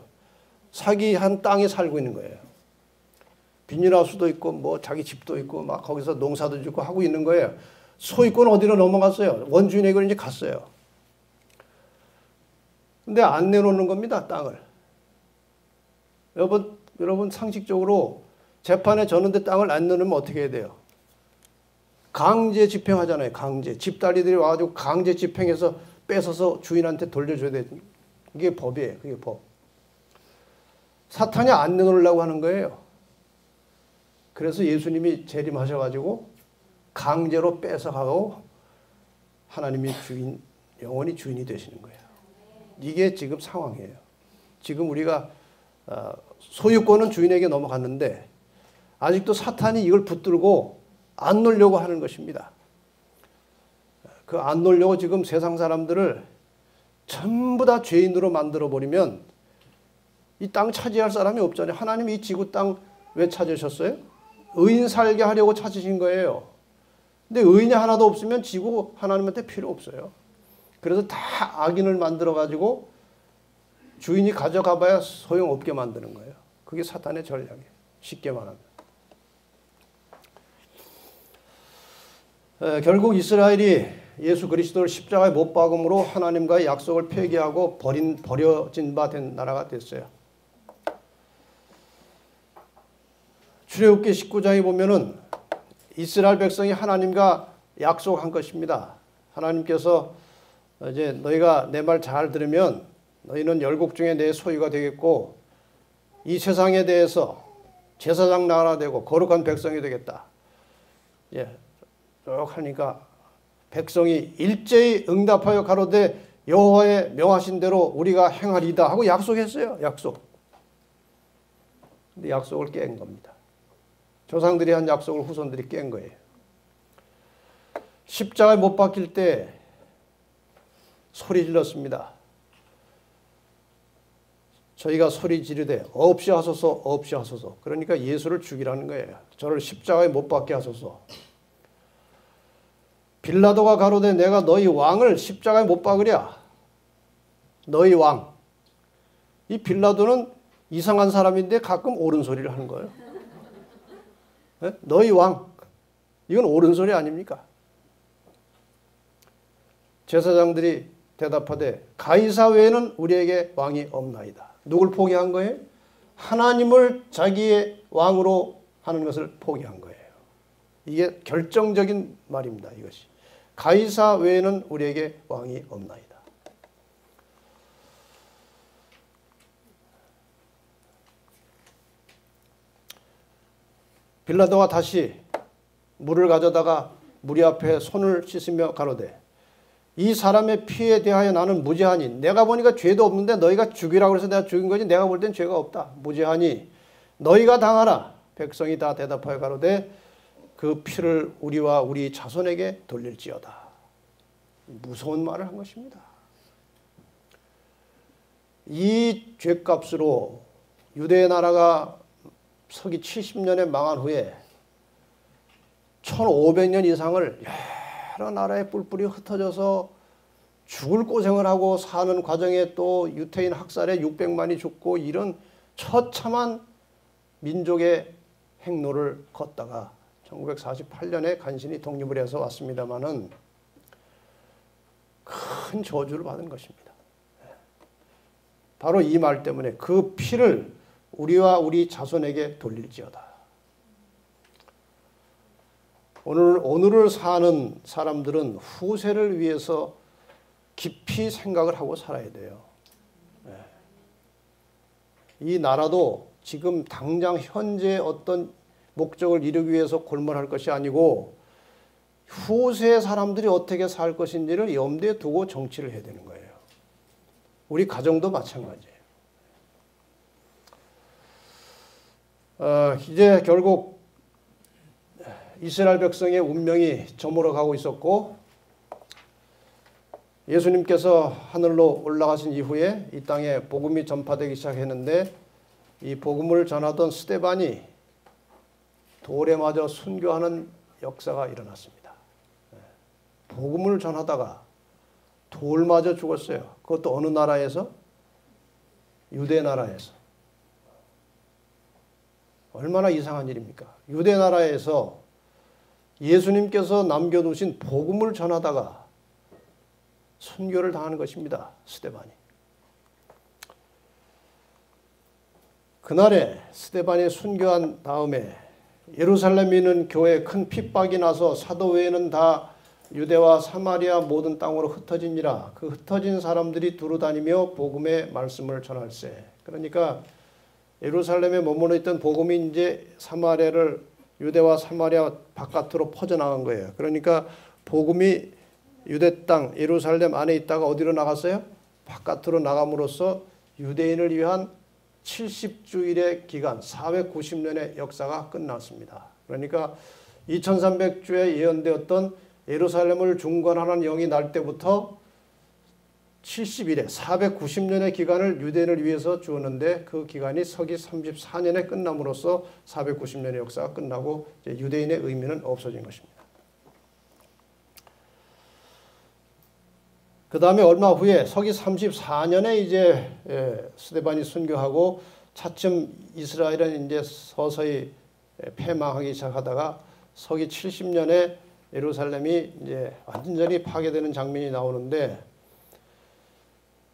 사기한 땅에 살고 있는 거예요. 비닐하우스도 있고 뭐 자기 집도 있고 막 거기서 농사도 짓고 하고 있는 거예요. 소유권은 어디로 넘어갔어요? 원주인에게로 이제 갔어요. 근데 안 내놓는 겁니다, 땅을. 여러분 상식적으로 재판에 졌는데 땅을 안 내놓으면 어떻게 해야 돼요? 강제 집행하잖아요. 강제. 집달리들이 와가지고 강제 집행해서 뺏어서 주인한테 돌려줘야 돼. 이게 법이에요. 그게 법. 사탄이 안 내놓으려고 하는 거예요. 그래서 예수님이 재림하셔가지고 강제로 뺏어가고 하나님이 주인, 영원히 주인이 되시는 거예요. 이게 지금 상황이에요. 지금 우리가 소유권은 주인에게 넘어갔는데 아직도 사탄이 이걸 붙들고 안 놓으려고 하는 것입니다. 그 안 놓으려고 지금 세상 사람들을 전부 다 죄인으로 만들어버리면 이 땅 차지할 사람이 없잖아요. 하나님이 이 지구 땅 왜 찾으셨어요? 의인 살게 하려고 찾으신 거예요. 근데 의인이 하나도 없으면 지구 하나님한테 필요 없어요. 그래서 다 악인을 만들어가지고 주인이 가져가봐야 소용없게 만드는 거예요. 그게 사탄의 전략이에요. 쉽게 말하면. 결국 이스라엘이 예수 그리스도를 십자가에 못 박음으로 하나님과의 약속을 폐기하고 버려진 바 된 나라가 됐어요. 출애굽기 19장에 보면은 이스라엘 백성이 하나님과 약속한 것입니다. 하나님께서 이제 너희가 내 말 잘 들으면 너희는 열국 중에 내 소유가 되겠고 이 세상에 대해서 제사장 나라가 되고 거룩한 백성이 되겠다. 예, 쭉 하니까 백성이 일제히 응답하여 가로되 여호와의 명하신 대로 우리가 행하리이다 하고 약속했어요. 약속. 근데 약속을 깬 겁니다. 조상들이 한 약속을 후손들이 깬 거예요. 십자가에 못 박힐 때 소리 질렀습니다. 저희가 소리 지르되 없이 하소서 없이 하소서. 그러니까 예수를 죽이라는 거예요. 저를 십자가에 못 박게 하소서. 빌라도가 가로되 내가 너희 왕을 십자가에 못 박으랴. 너희 왕. 이 빌라도는 이상한 사람인데 가끔 옳은 소리를 하는 거예요. 네? 너희 왕. 이건 옳은 소리 아닙니까? 제사장들이 대답하되 가이사 외에는 우리에게 왕이 없나이다. 누굴 포기한 거예요? 하나님을 자기의 왕으로 하는 것을 포기한 거예요. 이게 결정적인 말입니다. 이것이. 가이사 외에는 우리에게 왕이 없나이다. 빌라도가 다시 물을 가져다가 무리 앞에 손을 씻으며 가로되 이 사람의 피에 대하여 나는 무죄하니 내가 보니까 죄도 없는데 너희가 죽이라고 해서 내가 죽인 거지 내가 볼 땐 죄가 없다. 무죄하니 너희가 당하라. 백성이 다 대답하여 가로되 그 피를 우리와 우리 자손에게 돌릴지어다. 무서운 말을 한 것입니다. 이 죄값으로 유대 나라가 서기 70년에 망한 후에 1500년 이상을 여러 나라에 뿔뿔이 흩어져서 죽을 고생을 하고 사는 과정에 또 유태인 학살에 600만이 죽고 이런 처참한 민족의 행로를 걷다가 1948년에 간신히 독립을 해서 왔습니다마는 큰 저주를 받은 것입니다. 바로 이 말 때문에 그 피를 우리와 우리 자손에게 돌릴지어다. 오늘을 사는 사람들은 후세를 위해서 깊이 생각을 하고 살아야 돼요. 이 나라도 지금 당장 현재 어떤 목적을 이루기 위해서 골몰할 것이 아니고 후세 사람들이 어떻게 살 것인지를 염두에 두고 정치를 해야 되는 거예요. 우리 가정도 마찬가지예요. 이제 결국 이스라엘 백성의 운명이 저물어 가고 있었고 예수님께서 하늘로 올라가신 이후에 이 땅에 복음이 전파되기 시작했는데 이 복음을 전하던 스데반이 돌에 맞아 순교하는 역사가 일어났습니다. 복음을 전하다가 돌 맞아 죽었어요. 그것도 어느 나라에서? 유대 나라에서. 얼마나 이상한 일입니까? 유대 나라에서 예수님께서 남겨두신 복음을 전하다가 순교를 당하는 것입니다. 스데반이. 그날에 스데반이 순교한 다음에 예루살렘에 있는 교회에 큰 핍박이 나서 사도 외에는 다 유대와 사마리아 모든 땅으로 흩어지니라. 그 흩어진 사람들이 두루다니며 복음의 말씀을 전할세. 그러니까 예루살렘에 머물러 있던 복음이 이제 사마리아를 유대와 사마리아 바깥으로 퍼져나간 거예요. 그러니까 복음이 유대 땅 예루살렘 안에 있다가 어디로 나갔어요? 바깥으로 나감으로써 유대인을 위한 70주일의 기간 490년의 역사가 끝났습니다. 그러니까 2300주에 예언되었던 예루살렘을 중건하는 영이 날 때부터 70일에 490년의 기간을 유대인을 위해서 주었는데 그 기간이 서기 34년에 끝남으로써 490년의 역사가 끝나고 이제 유대인의 의미는 없어진 것입니다. 그 다음에 얼마 후에 서기 34년에 이제 스데반이 순교하고 차츰 이스라엘은 이제 서서히 패망하기 시작하다가 서기 70년에 예루살렘이 이제 완전히 파괴되는 장면이 나오는데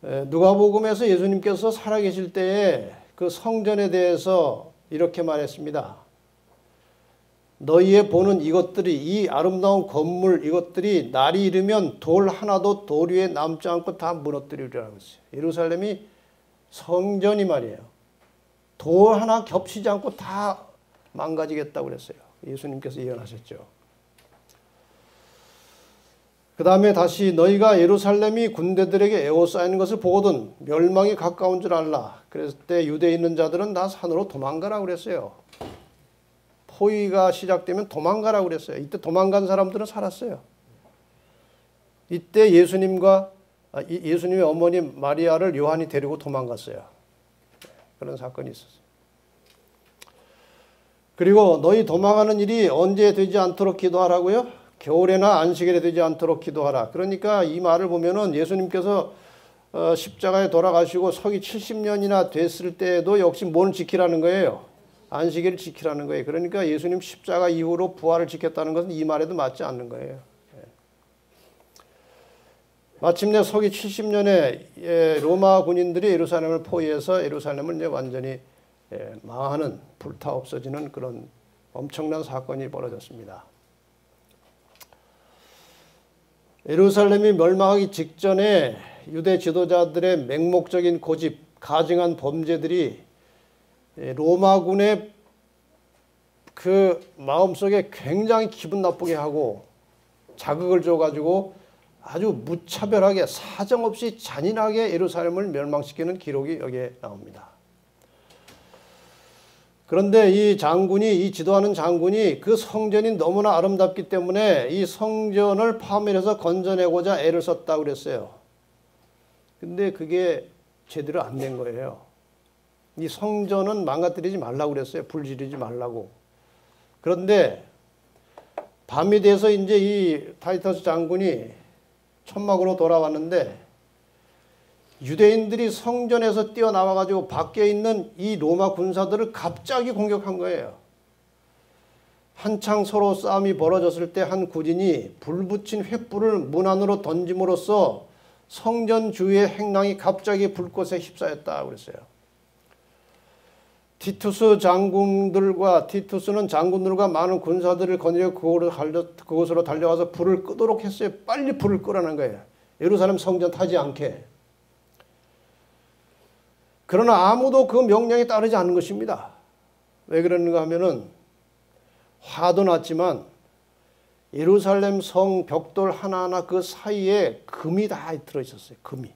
누가복음에서 예수님께서 살아계실 때에 그 성전에 대해서 이렇게 말했습니다. 너희의 보는 이것들이 이 아름다운 건물 이것들이 날이 이르면 돌 하나도 돌 위에 남지 않고 다 무너뜨리리라고 했어요. 예루살렘이 성전이 말이에요. 돌 하나 겹치지 않고 다 망가지겠다고 그랬어요. 예수님께서 예언하셨죠. 그 다음에 다시 너희가 예루살렘이 군대들에게 에워싸이는 것을 보거든 멸망이 가까운 줄 알라. 그랬을 때 유대에 있는 자들은 다 산으로 도망가라고 그랬어요. 포위가 시작되면 도망가라고 그랬어요. 이때 도망간 사람들은 살았어요. 이때 예수님의 어머니 마리아를 요한이 데리고 도망갔어요. 그런 사건이 있었어요. 그리고 너희 도망하는 일이 언제 되지 않도록 기도하라고요? 겨울에나 안식일에 되지 않도록 기도하라. 그러니까 이 말을 보면은 예수님께서 십자가에 돌아가시고 서기 70년이나 됐을 때에도 역시 뭘 지키라는 거예요? 안식일을 지키라는 거예요. 그러니까 예수님 십자가 이후로 부활을 지켰다는 것은 이 말에도 맞지 않는 거예요. 마침내 서기 70년에 로마 군인들이 예루살렘을 포위해서 예루살렘을 이제 완전히 망하는 불타 없어지는 그런 엄청난 사건이 벌어졌습니다. 예루살렘이 멸망하기 직전에 유대 지도자들의 맹목적인 고집, 가증한 범죄들이 로마군의 그 마음속에 굉장히 기분 나쁘게 하고 자극을 줘가지고 아주 무차별하게 사정없이 잔인하게 예루살렘을 멸망시키는 기록이 여기에 나옵니다. 그런데 이 지도하는 장군이 그 성전이 너무나 아름답기 때문에 이 성전을 파멸해서 건져내고자 애를 썼다고 그랬어요. 근데 그게 제대로 안 된 거예요. 이 성전은 망가뜨리지 말라고 그랬어요. 불지르지 말라고. 그런데 밤이 돼서 이제 이 타이터스 장군이 천막으로 돌아왔는데 유대인들이 성전에서 뛰어나와가지고 밖에 있는 이 로마 군사들을 갑자기 공격한 거예요. 한창 서로 싸움이 벌어졌을 때 한 군인이 불 붙인 횃불을 문 안으로 던짐으로써 성전 주위의 행랑이 갑자기 불꽃에 휩싸였다 그랬어요. 티투스는 장군들과 많은 군사들을 거느려 그곳으로 달려가서 불을 끄도록 했어요. 빨리 불을 끄라는 거예요. 예루살렘 성전 타지 않게. 그러나 아무도 그 명령에 따르지 않는 것입니다. 왜 그러는가 하면은 화도 났지만 예루살렘 성 벽돌 하나하나 그 사이에 금이 다 들어있었어요. 금이.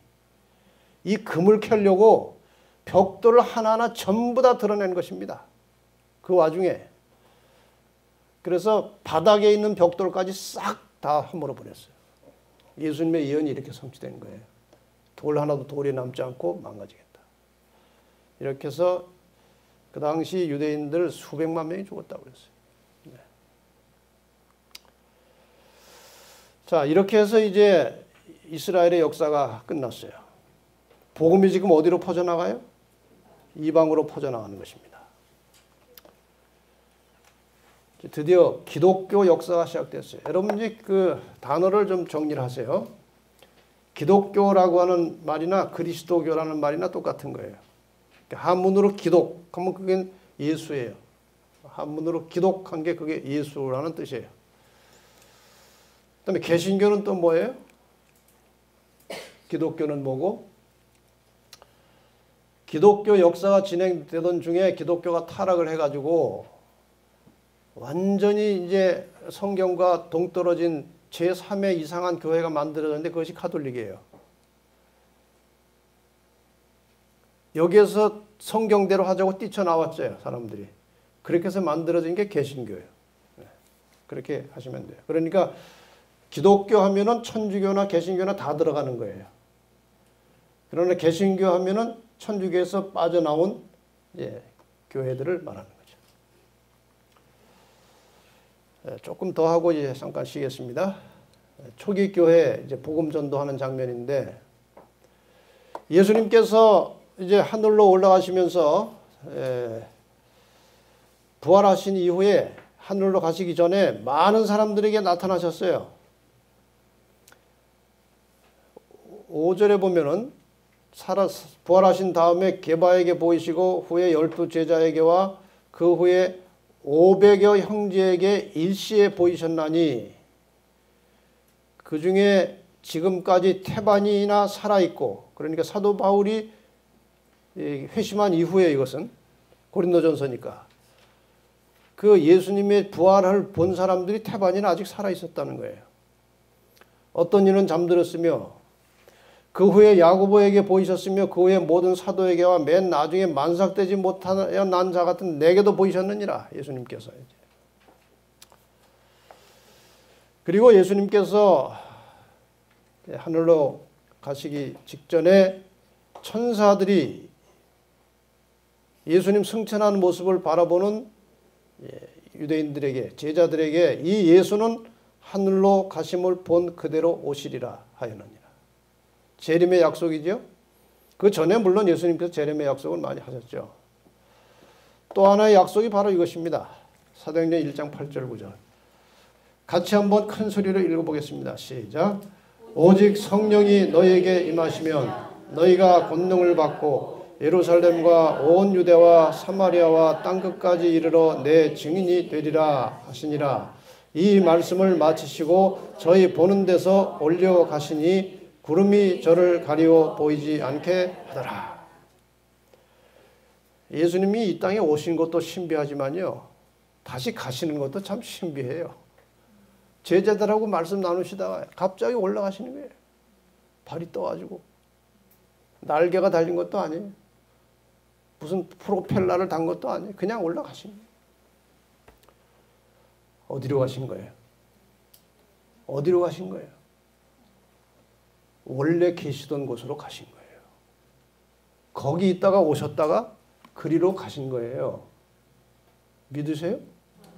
이 금을 캐려고 벽돌을 하나하나 전부 다 드러낸 것입니다. 그 와중에. 그래서 바닥에 있는 벽돌까지 싹 다 허물어 버렸어요. 예수님의 예언이 이렇게 성취된 거예요. 돌 하나도 돌이 남지 않고 망가지겠다. 이렇게 해서 그 당시 유대인들 수백만 명이 죽었다고 그랬어요. 네. 자, 이렇게 해서 이제 이스라엘의 역사가 끝났어요. 복음이 지금 어디로 퍼져나가요? 이방으로 퍼져나가는 것입니다. 드디어 기독교 역사가 시작됐어요. 여러분 이제 그 단어를 좀 정리를 하세요. 기독교라고 하는 말이나 그리스도교라는 말이나 똑같은 거예요. 한문으로 기독하면 그게 예수예요. 한문으로 기독한 게 그게 예수라는 뜻이에요. 그다음에 개신교는 또 뭐예요? 기독교는 뭐고? 기독교 역사가 진행되던 중에 기독교가 타락을 해가지고 완전히 이제 성경과 동떨어진 제3의 이상한 교회가 만들어졌는데 그것이 가톨릭이에요. 여기에서 성경대로 하자고 뛰쳐나왔어요, 사람들이. 그렇게 해서 만들어진 게 개신교예요. 그렇게 하시면 돼요. 그러니까 기독교 하면은 천주교나 개신교나 다 들어가는 거예요. 그러나 개신교 하면은 천주교에서 빠져나온 교회들을 말하는 거죠. 조금 더 하고 이제 잠깐 쉬겠습니다. 초기 교회 이제 복음 전도하는 장면인데 예수님께서 이제 하늘로 올라가시면서 부활하신 이후에 하늘로 가시기 전에 많은 사람들에게 나타나셨어요. 5절에 보면은 부활하신 다음에 게바에게 보이시고 후에 12 제자에게와 그 후에 500여 형제에게 일시에 보이셨나니 그 중에 지금까지 태반이나 살아있고, 그러니까 사도 바울이 회심한 이후에 이것은 고린도전서니까 그 예수님의 부활을 본 사람들이 태반이나 아직 살아있었다는 거예요. 어떤 이는 잠들었으며 그 후에 야고보에게 보이셨으며 그 후에 모든 사도에게와 맨 나중에 만삭되지 못하여 난 자 같은 내게도 보이셨느니라. 예수님께서. 그리고 예수님께서 하늘로 가시기 직전에 천사들이 예수님 승천하는 모습을 바라보는 유대인들에게, 제자들에게 이 예수는 하늘로 가심을 본 그대로 오시리라 하였느니라. 재림의 약속이죠. 그 전에 물론 예수님께서 재림의 약속을 많이 하셨죠. 또 하나의 약속이 바로 이것입니다. 사도행전 1장 8절 9절. 같이 한번 큰 소리로 읽어보겠습니다. 시작. 오직 성령이 너희에게 임하시면 너희가 권능을 받고 예루살렘과 온 유대와 사마리아와 땅끝까지 이르러 내 증인이 되리라 하시니라. 이 말씀을 마치시고 저희 보는 데서 올려가시니 구름이 저를 가리워 보이지 않게 하더라. 예수님이 이 땅에 오신 것도 신비하지만요, 다시 가시는 것도 참 신비해요. 제자들하고 말씀 나누시다가 갑자기 올라가시는 거예요. 발이 떠가지고. 날개가 달린 것도 아니에요. 무슨 프로펠러를 단 것도 아니에요. 그냥 올라가신 거예요. 어디로 가신 거예요? 어디로 가신 거예요? 원래 계시던 곳으로 가신 거예요. 거기 있다가 오셨다가 그리로 가신 거예요. 믿으세요?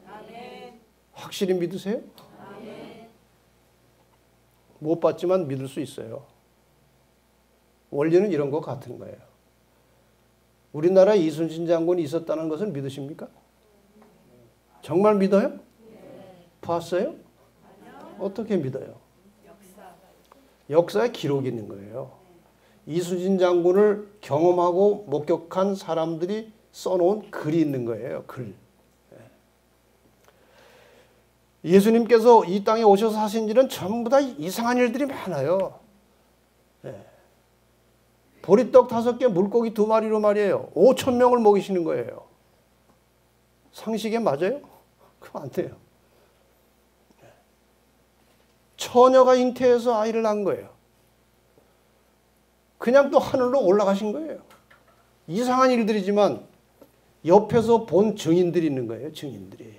아멘. 확실히 믿으세요? 아멘. 못 봤지만 믿을 수 있어요. 원리는 이런 것 같은 거예요. 우리나라에 이순신 장군이 있었다는 것을 믿으십니까? 정말 믿어요? 네. 봤어요? 아니요. 어떻게 믿어요? 역사에 기록이 있는 거예요. 이순신 장군을 경험하고 목격한 사람들이 써놓은 글이 있는 거예요. 글. 예수님께서 이 땅에 오셔서 하신 일은 전부 다 이상한 일들이 많아요. 보리떡 5개, 물고기 2마리로 말이에요. 5,000명을 먹이시는 거예요. 상식에 맞아요? 그거 안 돼요. 처녀가 잉태해서 아이를 낳은 거예요. 그냥 또 하늘로 올라가신 거예요. 이상한 일들이지만 옆에서 본 증인들이 있는 거예요. 증인들이.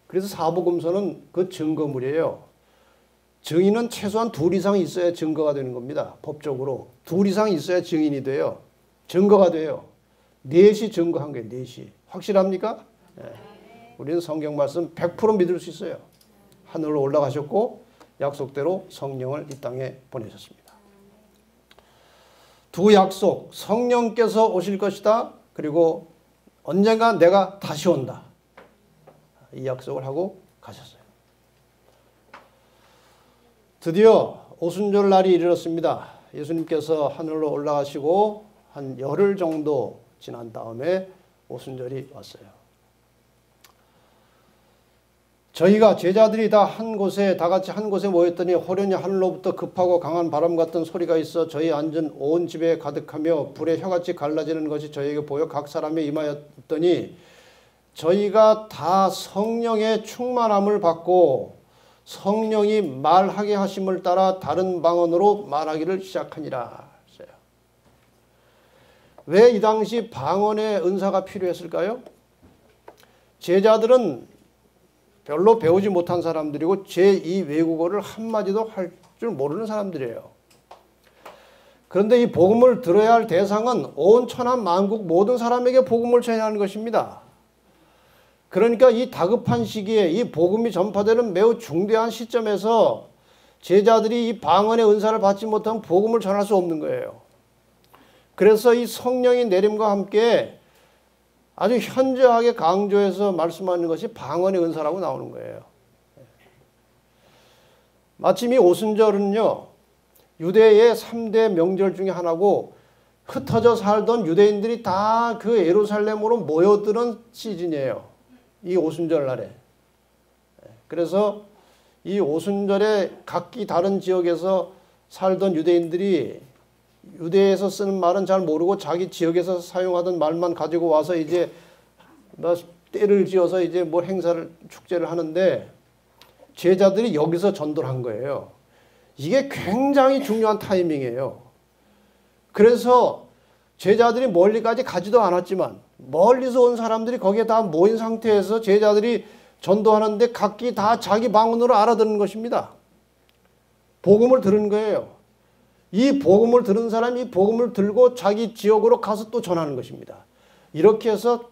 그래서 사복음서는 그 증거물이에요. 증인은 최소한 2 이상 있어야 증거가 되는 겁니다. 법적으로. 2 이상 있어야 증인이 돼요. 증거가 돼요. 4시 증거한 거예요. 4시. 확실합니까? 네. 우리는 성경 말씀 100% 믿을 수 있어요. 하늘로 올라가셨고 약속대로 성령을 이 땅에 보내셨습니다. 2 약속. 성령께서 오실 것이다. 그리고 언젠가 내가 다시 온다. 이 약속을 하고 가셨어요. 드디어 오순절 날이 이르렀습니다. 예수님께서 하늘로 올라가시고 한 열흘 정도 지난 다음에 오순절이 왔어요. 저희가 제자들이 다 같이 한 곳에 모였더니 호련히 하늘로부터 급하고 강한 바람 같은 소리가 있어 저희 앉은 온 집에 가득하며 불에 혀같이 갈라지는 것이 저희에게 보여 각 사람에 임하였더니 저희가 다 성령의 충만함을 받고 성령이 말하게 하심을 따라 다른 방언으로 말하기를 시작하니라. 왜 이 당시 방언의 은사가 필요했을까요? 제자들은 별로 배우지 못한 사람들이고 제2 외국어를 한마디도 할 줄 모르는 사람들이에요. 그런데 이 복음을 들어야 할 대상은 온 천하 만국 모든 사람에게 복음을 전하는 것입니다. 그러니까 이 다급한 시기에 이 복음이 전파되는 매우 중대한 시점에서 제자들이 이 방언의 은사를 받지 못하면 복음을 전할 수 없는 거예요. 그래서 이 성령의 내림과 함께 아주 현저하게 강조해서 말씀하는 것이 방언의 은사라고 나오는 거예요. 마침 이 오순절은요, 유대의 3대 명절 중에 하나고 흩어져 살던 유대인들이 다 그 예루살렘으로 모여드는 시즌이에요. 이 오순절 날에. 그래서 이 오순절에 각기 다른 지역에서 살던 유대인들이 유대에서 쓰는 말은 잘 모르고 자기 지역에서 사용하던 말만 가지고 와서 이제 때를 지어서 이제 뭐 행사를, 축제를 하는데 제자들이 여기서 전도를 한 거예요. 이게 굉장히 중요한 타이밍이에요. 그래서 제자들이 멀리까지 가지도 않았지만 멀리서 온 사람들이 거기에 다 모인 상태에서 제자들이 전도하는데 각기 다 자기 방언으로 알아듣는 것입니다. 복음을 들은 거예요. 이 복음을 들은 사람이 이 복음을 들고 자기 지역으로 가서 또 전하는 것입니다. 이렇게 해서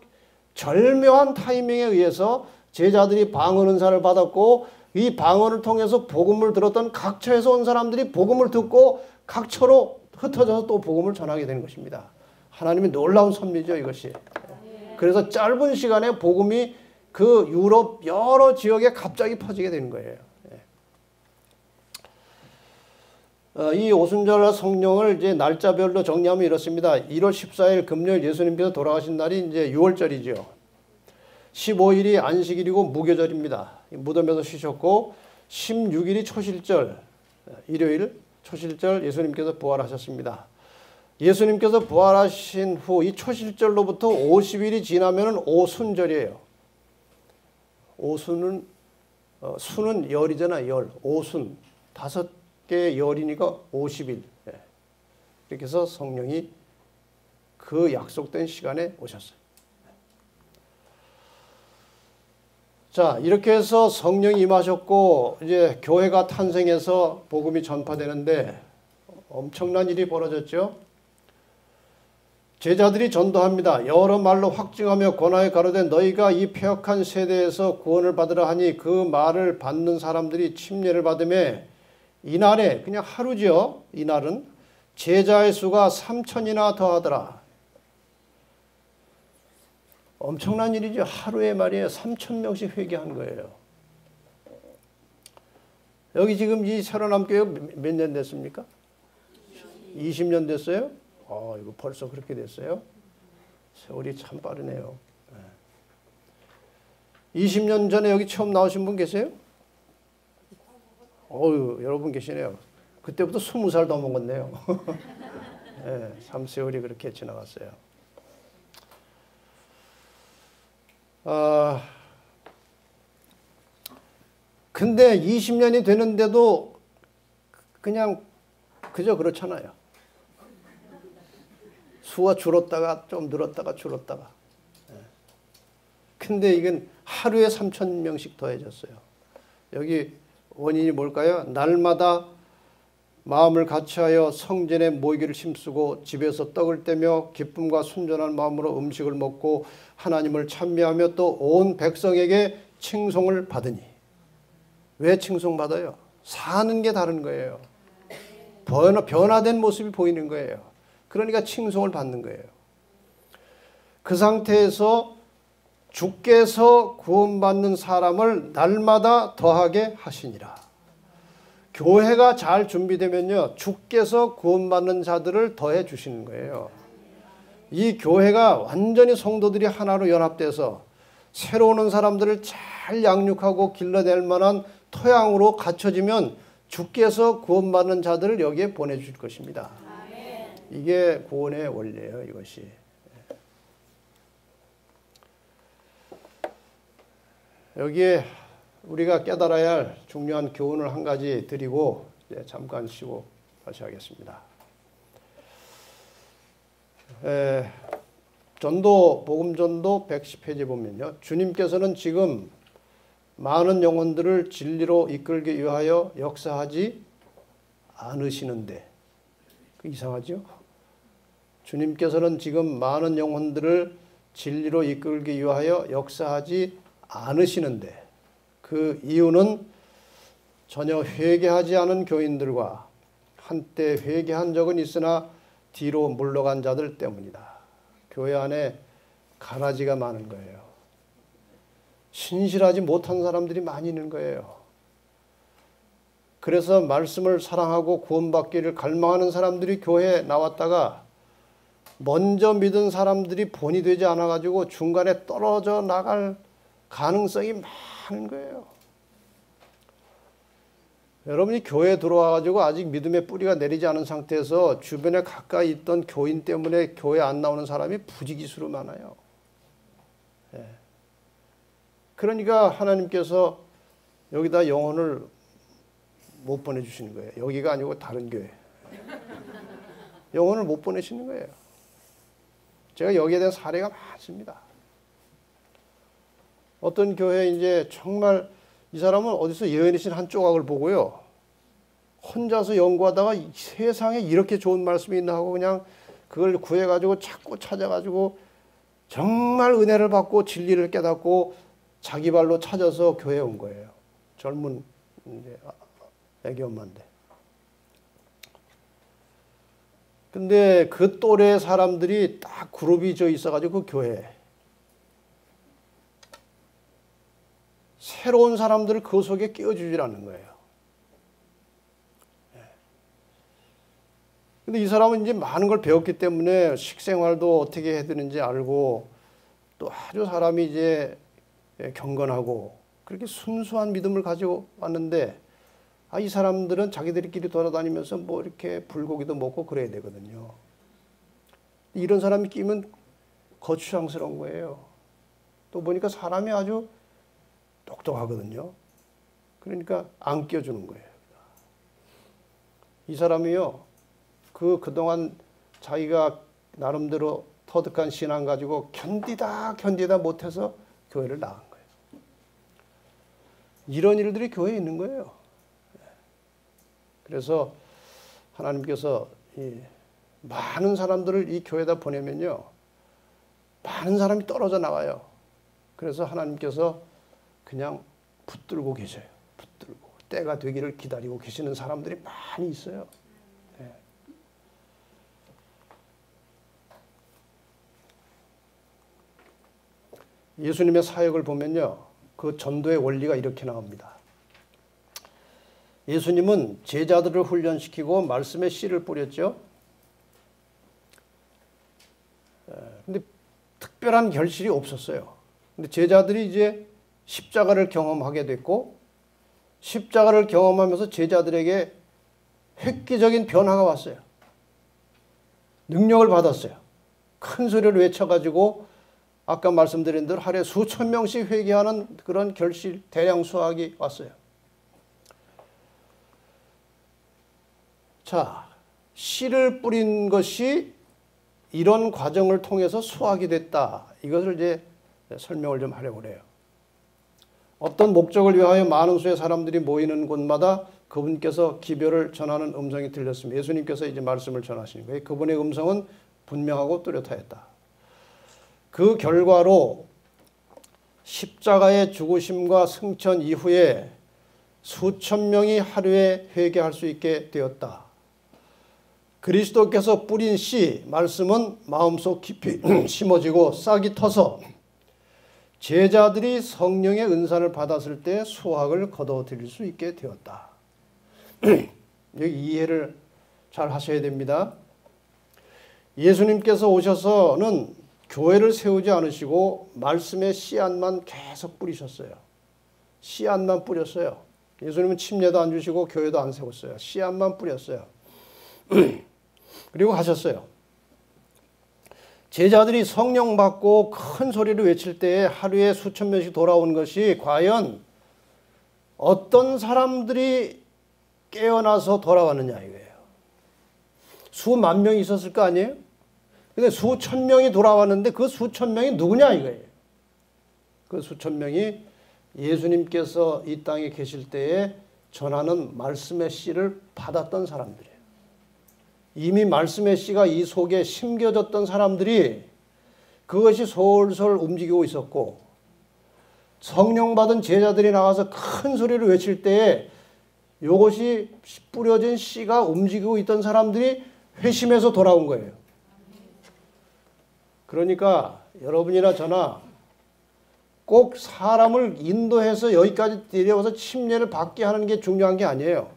절묘한 타이밍에 의해서 제자들이 방언 은사를 받았고 이 방언을 통해서 복음을 들었던 각처에서 온 사람들이 복음을 듣고 각처로 흩어져서 또 복음을 전하게 되는 것입니다. 하나님의 놀라운 섭리죠, 이것이. 그래서 짧은 시간에 복음이 그 유럽 여러 지역에 갑자기 퍼지게 되는 거예요. 이 오순절 성령을 이제 날짜별로 정리하면 이렇습니다. 1월 14일 금요일 예수님께서 돌아가신 날이 이제 6월절이죠. 15일이 안식일이고 무교절입니다. 무덤에서 쉬셨고 16일이 초실절, 일요일 초실절 예수님께서 부활하셨습니다. 예수님께서 부활하신 후 이 초실절로부터 50일이 지나면 오순절이에요. 오순은 수는 열이잖아, 열. 오순 5개의 열이니까 50일. 이렇게 해서 성령이 그 약속된 시간에 오셨어요. 자, 이렇게 해서 성령이 임하셨고 이제 교회가 탄생해서 복음이 전파되는데 엄청난 일이 벌어졌죠. 제자들이 전도합니다. 여러 말로 확증하며 권하여 가로되 너희가 이 패역한 세대에서 구원을 받으라 하니 그 말을 받는 사람들이 침례를 받으매 이날에 그냥 하루죠. 이날은 제자의 수가 3,000이나 더하더라. 엄청난 일이죠. 하루에 말이에요. 3,000명씩 회개한 거예요. 여기 지금 이 새로남 교회 몇 년 됐습니까? 20년 됐어요? 이거 벌써 그렇게 됐어요? 세월이 참 빠르네요. 20년 전에 여기 처음 나오신 분 계세요? 여러분 계시네요. 그때부터 20살 더 먹었네요. 네, 참 세월이 그렇게 지나갔어요. 근데 20년이 되는데도 그냥 그저 그렇잖아요. 수가 줄었다가 좀 늘었다가 줄었다가. 근데 이건 하루에 3,000명씩 더해졌어요. 여기 원인이 뭘까요? 날마다 마음을 같이하여 성전에 모이기를 힘쓰고 집에서 떡을 떼며 기쁨과 순전한 마음으로 음식을 먹고 하나님을 찬미하며 또 온 백성에게 칭송을 받으니. 왜 칭송받아요? 사는 게 다른 거예요. 변화된 모습이 보이는 거예요. 그러니까 칭송을 받는 거예요. 그 상태에서 주께서 구원받는 사람을 날마다 더하게 하시니라. 교회가 잘 준비되면요, 주께서 구원받는 자들을 더해 주시는 거예요. 이 교회가 완전히 성도들이 하나로 연합돼서 새로 오는 사람들을 잘 양육하고 길러낼 만한 토양으로 갖춰지면 주께서 구원받는 자들을 여기에 보내줄 것입니다. 이게 구원의 원리예요, 이것이. 여기에 우리가 깨달아야 할 중요한 교훈을 한 가지 드리고 잠깐 쉬고 다시 하겠습니다. 복음전도 110페이지 보면요, 주님께서는 지금 많은 영혼들을 진리로 이끌기 위하여 역사하지 않으시는데, 이상하죠? 주님께서는 지금 많은 영혼들을 진리로 이끌기 위하여 역사하지 않으시는데, 그 이유는 전혀 회개하지 않은 교인들과 한때 회개한 적은 있으나 뒤로 물러간 자들 때문이다. 교회 안에 가라지가 많은 거예요. 신실하지 못한 사람들이 많이 있는 거예요. 그래서 말씀을 사랑하고 구원받기를 갈망하는 사람들이 교회에 나왔다가 먼저 믿은 사람들이 본이 되지 않아가지고 중간에 떨어져 나갈 가능성이 많은 거예요. 여러분이 교회에 들어와가지고 아직 믿음의 뿌리가 내리지 않은 상태에서 주변에 가까이 있던 교인 때문에 교회 안 나오는 사람이 부지기수로 많아요. 그러니까 하나님께서 여기다 영혼을 못 보내주시는 거예요. 여기가 아니고 다른 교회. 영혼을 못 보내시는 거예요. 제가 여기에 대한 사례가 많습니다. 어떤 교회에 이제 정말 이 사람은 어디서 예언이신 한 조각을 보고요, 혼자서 연구하다가 세상에 이렇게 좋은 말씀이 있나 하고 그냥 그걸 구해가지고 자꾸 찾아가지고 정말 은혜를 받고 진리를 깨닫고 자기 발로 찾아서 교회에 온 거예요. 젊은 이제 애기 엄마인데. 근데 그 또래 사람들이 딱 그룹이 져 있어가지고 그 교회에 새로운 사람들을 그 속에 끼워주질 않는 거예요. 근데 이 사람은 이제 많은 걸 배웠기 때문에 식생활도 어떻게 해야 되는지 알고 또 아주 사람이 이제 경건하고 그렇게 순수한 믿음을 가지고 왔는데, 이 사람들은 자기들끼리 돌아다니면서 뭐 이렇게 불고기도 먹고 그래야 되거든요. 이런 사람이 끼면 거추장스러운 거예요. 또 보니까 사람이 아주 똑똑하거든요. 그러니까 안 껴주는 거예요. 이 사람이요, 그동안 자기가 나름대로 터득한 신앙 가지고 견디다 못해서 교회를 나간 거예요. 이런 일들이 교회에 있는 거예요. 그래서 하나님께서 이 많은 사람들을 이 교회에다 보내면요, 많은 사람이 떨어져 나가요. 그래서 하나님께서 그냥 붙들고 계셔요. 붙들고 때가 되기를 기다리고 계시는 사람들이 많이 있어요. 네. 예수님의 사역을 보면요, 그 전도의 원리가 이렇게 나옵니다. 예수님은 제자들을 훈련시키고 말씀의 씨를 뿌렸죠. 근데 특별한 결실이 없었어요. 근데 제자들이 이제 십자가를 경험하게 됐고, 십자가를 경험하면서 제자들에게 획기적인 변화가 왔어요. 능력을 받았어요. 큰 소리를 외쳐가지고 아까 말씀드린 대로 하루에 수천 명씩 회개하는 그런 결실, 대량 수확이 왔어요. 자, 씨를 뿌린 것이 이런 과정을 통해서 수확이 됐다. 이것을 이제 설명을 좀 하려고 그래요. 어떤 목적을 위하여 많은 수의 사람들이 모이는 곳마다 그분께서 기별을 전하는 음성이 들렸습니다. 예수님께서 이제 말씀을 전하시는 거예요. 그분의 음성은 분명하고 뚜렷하였다. 그 결과로 십자가의 죽으심과 승천 이후에 수천 명이 하루에 회개할 수 있게 되었다. 그리스도께서 뿌린 씨, 말씀은 마음속 깊이 심어지고 싹이 터서 제자들이 성령의 은사를 받았을 때 수확을 거둬들일 수 있게 되었다. 여기 이해를 잘 하셔야 됩니다. 예수님께서 오셔서는 교회를 세우지 않으시고 말씀의 씨앗만 계속 뿌리셨어요. 씨앗만 뿌렸어요. 예수님은 침례도 안 주시고 교회도 안 세웠어요. 씨앗만 뿌렸어요. 그리고 하셨어요. 제자들이 성령 받고 큰 소리를 외칠 때에 하루에 수천 명씩 돌아온 것이 과연 어떤 사람들이 깨어나서 돌아왔느냐 이거예요. 수만 명이 있었을 거 아니에요? 근데 수천 명이 돌아왔는데 그 수천 명이 누구냐 이거예요. 그 수천 명이 예수님께서 이 땅에 계실 때에 전하는 말씀의 씨를 받았던 사람들이에요. 이미 말씀의 씨가 이 속에 심겨졌던 사람들이 그것이 솔솔 움직이고 있었고, 성령 받은 제자들이 나가서 큰 소리를 외칠 때에 이것이 뿌려진 씨가 움직이고 있던 사람들이 회심해서 돌아온 거예요. 그러니까 여러분이나 저나 꼭 사람을 인도해서 여기까지 데려와서 침례를 받게 하는 게 중요한 게 아니에요.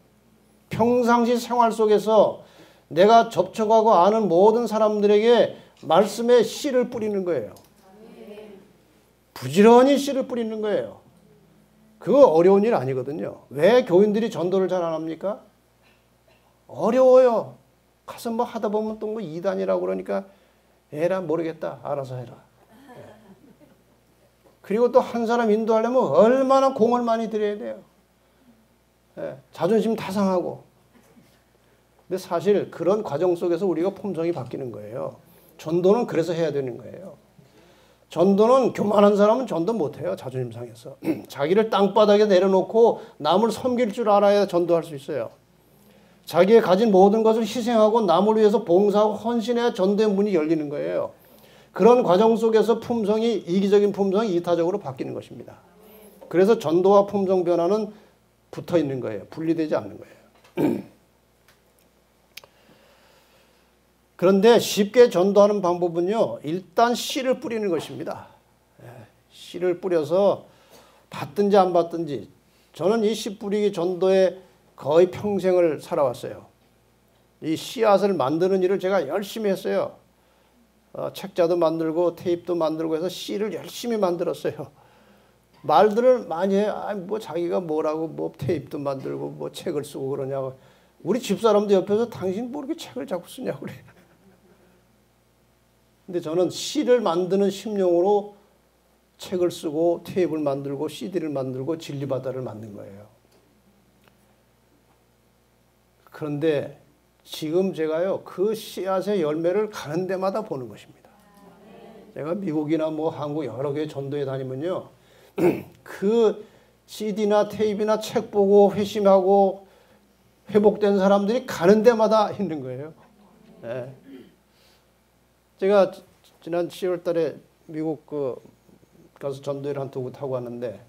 평상시 생활 속에서 내가 접촉하고 아는 모든 사람들에게 말씀의 씨를 뿌리는 거예요. 부지런히 씨를 뿌리는 거예요. 그거 어려운 일 아니거든요. 왜 교인들이 전도를 잘 안 합니까? 어려워요. 가서 뭐 하다 보면 또 뭐 이단이라고 그러니까 에라 모르겠다. 알아서 해라. 그리고 또 한 사람 인도하려면 얼마나 공을 많이 들여야 돼요. 자존심 다 상하고. 근데 사실 그런 과정 속에서 우리가 품성이 바뀌는 거예요. 전도는 그래서 해야 되는 거예요. 전도는 교만한 사람은 전도 못해요. 자존심 상해서. 자기를 땅바닥에 내려놓고 남을 섬길 줄 알아야 전도할 수 있어요. 자기의 가진 모든 것을 희생하고 남을 위해서 봉사하고 헌신해야 전도의 문이 열리는 거예요. 그런 과정 속에서 품성이, 이기적인 품성이 이타적으로 바뀌는 것입니다. 그래서 전도와 품성 변화는 붙어 있는 거예요. 분리되지 않는 거예요. 그런데 쉽게 전도하는 방법은요, 일단 씨를 뿌리는 것입니다. 씨를 뿌려서 받든지 안 받든지. 저는 이 씨 뿌리기 전도에 거의 평생을 살아왔어요. 이 씨앗을 만드는 일을 제가 열심히 했어요. 책자도 만들고 테이프도 만들고 해서 씨를 열심히 만들었어요. 말들을 많이 해. 뭐 자기가 뭐라고 뭐 테이프도 만들고 뭐 책을 쓰고 그러냐고. 우리 집사람도 옆에서 당신 뭐 이렇게 책을 자꾸 쓰냐고 그래. 근데 저는 씨를 만드는 심령으로 책을 쓰고 테이프를 만들고 CD를 만들고 진리바다를 만든 거예요. 그런데 지금 제가요, 그 씨앗의 열매를 가는 데마다 보는 것입니다. 제가 미국이나 뭐 한국 여러 개 전도에 다니면요, 그 CD나 테이프나 책 보고 회심하고 회복된 사람들이 가는 데마다 있는 거예요. 네. 제가 지난 10월 달에 미국 가서 전도회를 한 2곳 하고 왔는데,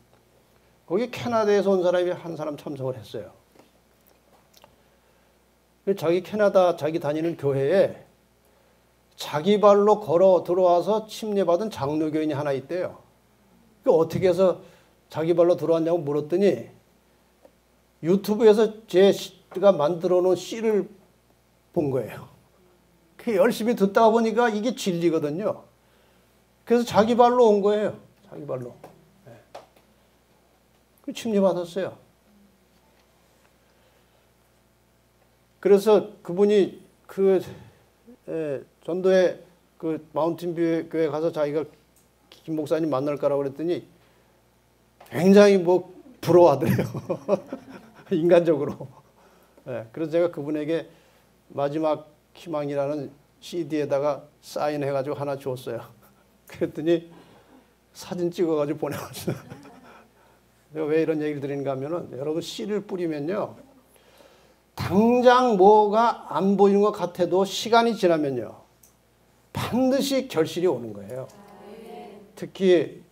거기 캐나다에서 온 사람이 한 사람 참석을 했어요. 자기 캐나다 자기 다니는 교회에 자기 발로 걸어 들어와서 침례받은 장로교인이 하나 있대요. 그 어떻게 해서 자기 발로 들어왔냐고 물었더니 유튜브에서 제가 만들어 놓은 씨를 본 거예요. 그 열심히 듣다 보니까 이게 진리거든요. 그래서 자기 발로 온 거예요. 자기 발로. 네. 그 침례받았어요. 그래서 그분이 그 전도에 그 마운틴뷰 교회 가서 자기가 김 목사님 만날 거라고 그랬더니 굉장히 뭐 부러워하더래요. 인간적으로. 네, 그래서 제가 그분에게 마지막 희망이라는 CD에다가 사인해가지고 하나 줬어요. 그랬더니 사진 찍어가지고 보내왔어요. 내가 왜 이런 얘기를 드리는가 하면은 여러분 씨를 뿌리면요. 당장 뭐가 안 보이는 것 같아도 시간이 지나면요. 반드시 결실이 오는 거예요. 특히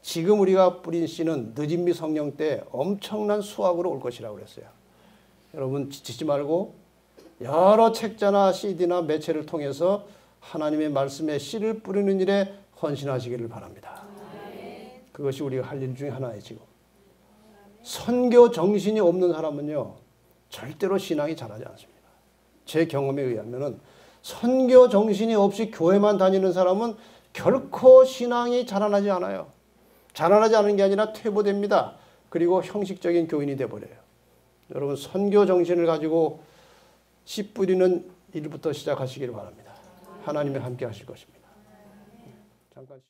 지금 우리가 뿌린 씨는 늦은미 성령 때 엄청난 수확으로 올 것이라고 그랬어요. 여러분 지치지 말고 여러 책자나 CD나 매체를 통해서 하나님의 말씀에 씨를 뿌리는 일에 헌신하시기를 바랍니다. 그것이 우리가 할 일 중에 하나예요. 지금 선교 정신이 없는 사람은요 절대로 신앙이 자라지 않습니다. 제 경험에 의하면은 선교 정신이 없이 교회만 다니는 사람은 결코 신앙이 자라나지 않아요. 자라나지 않은 게 아니라 퇴보됩니다. 그리고 형식적인 교인이 돼버려요. 여러분 선교 정신을 가지고 씨 뿌리는 일부터 시작하시기를 바랍니다. 하나님이 함께 하실 것입니다. 잠깐.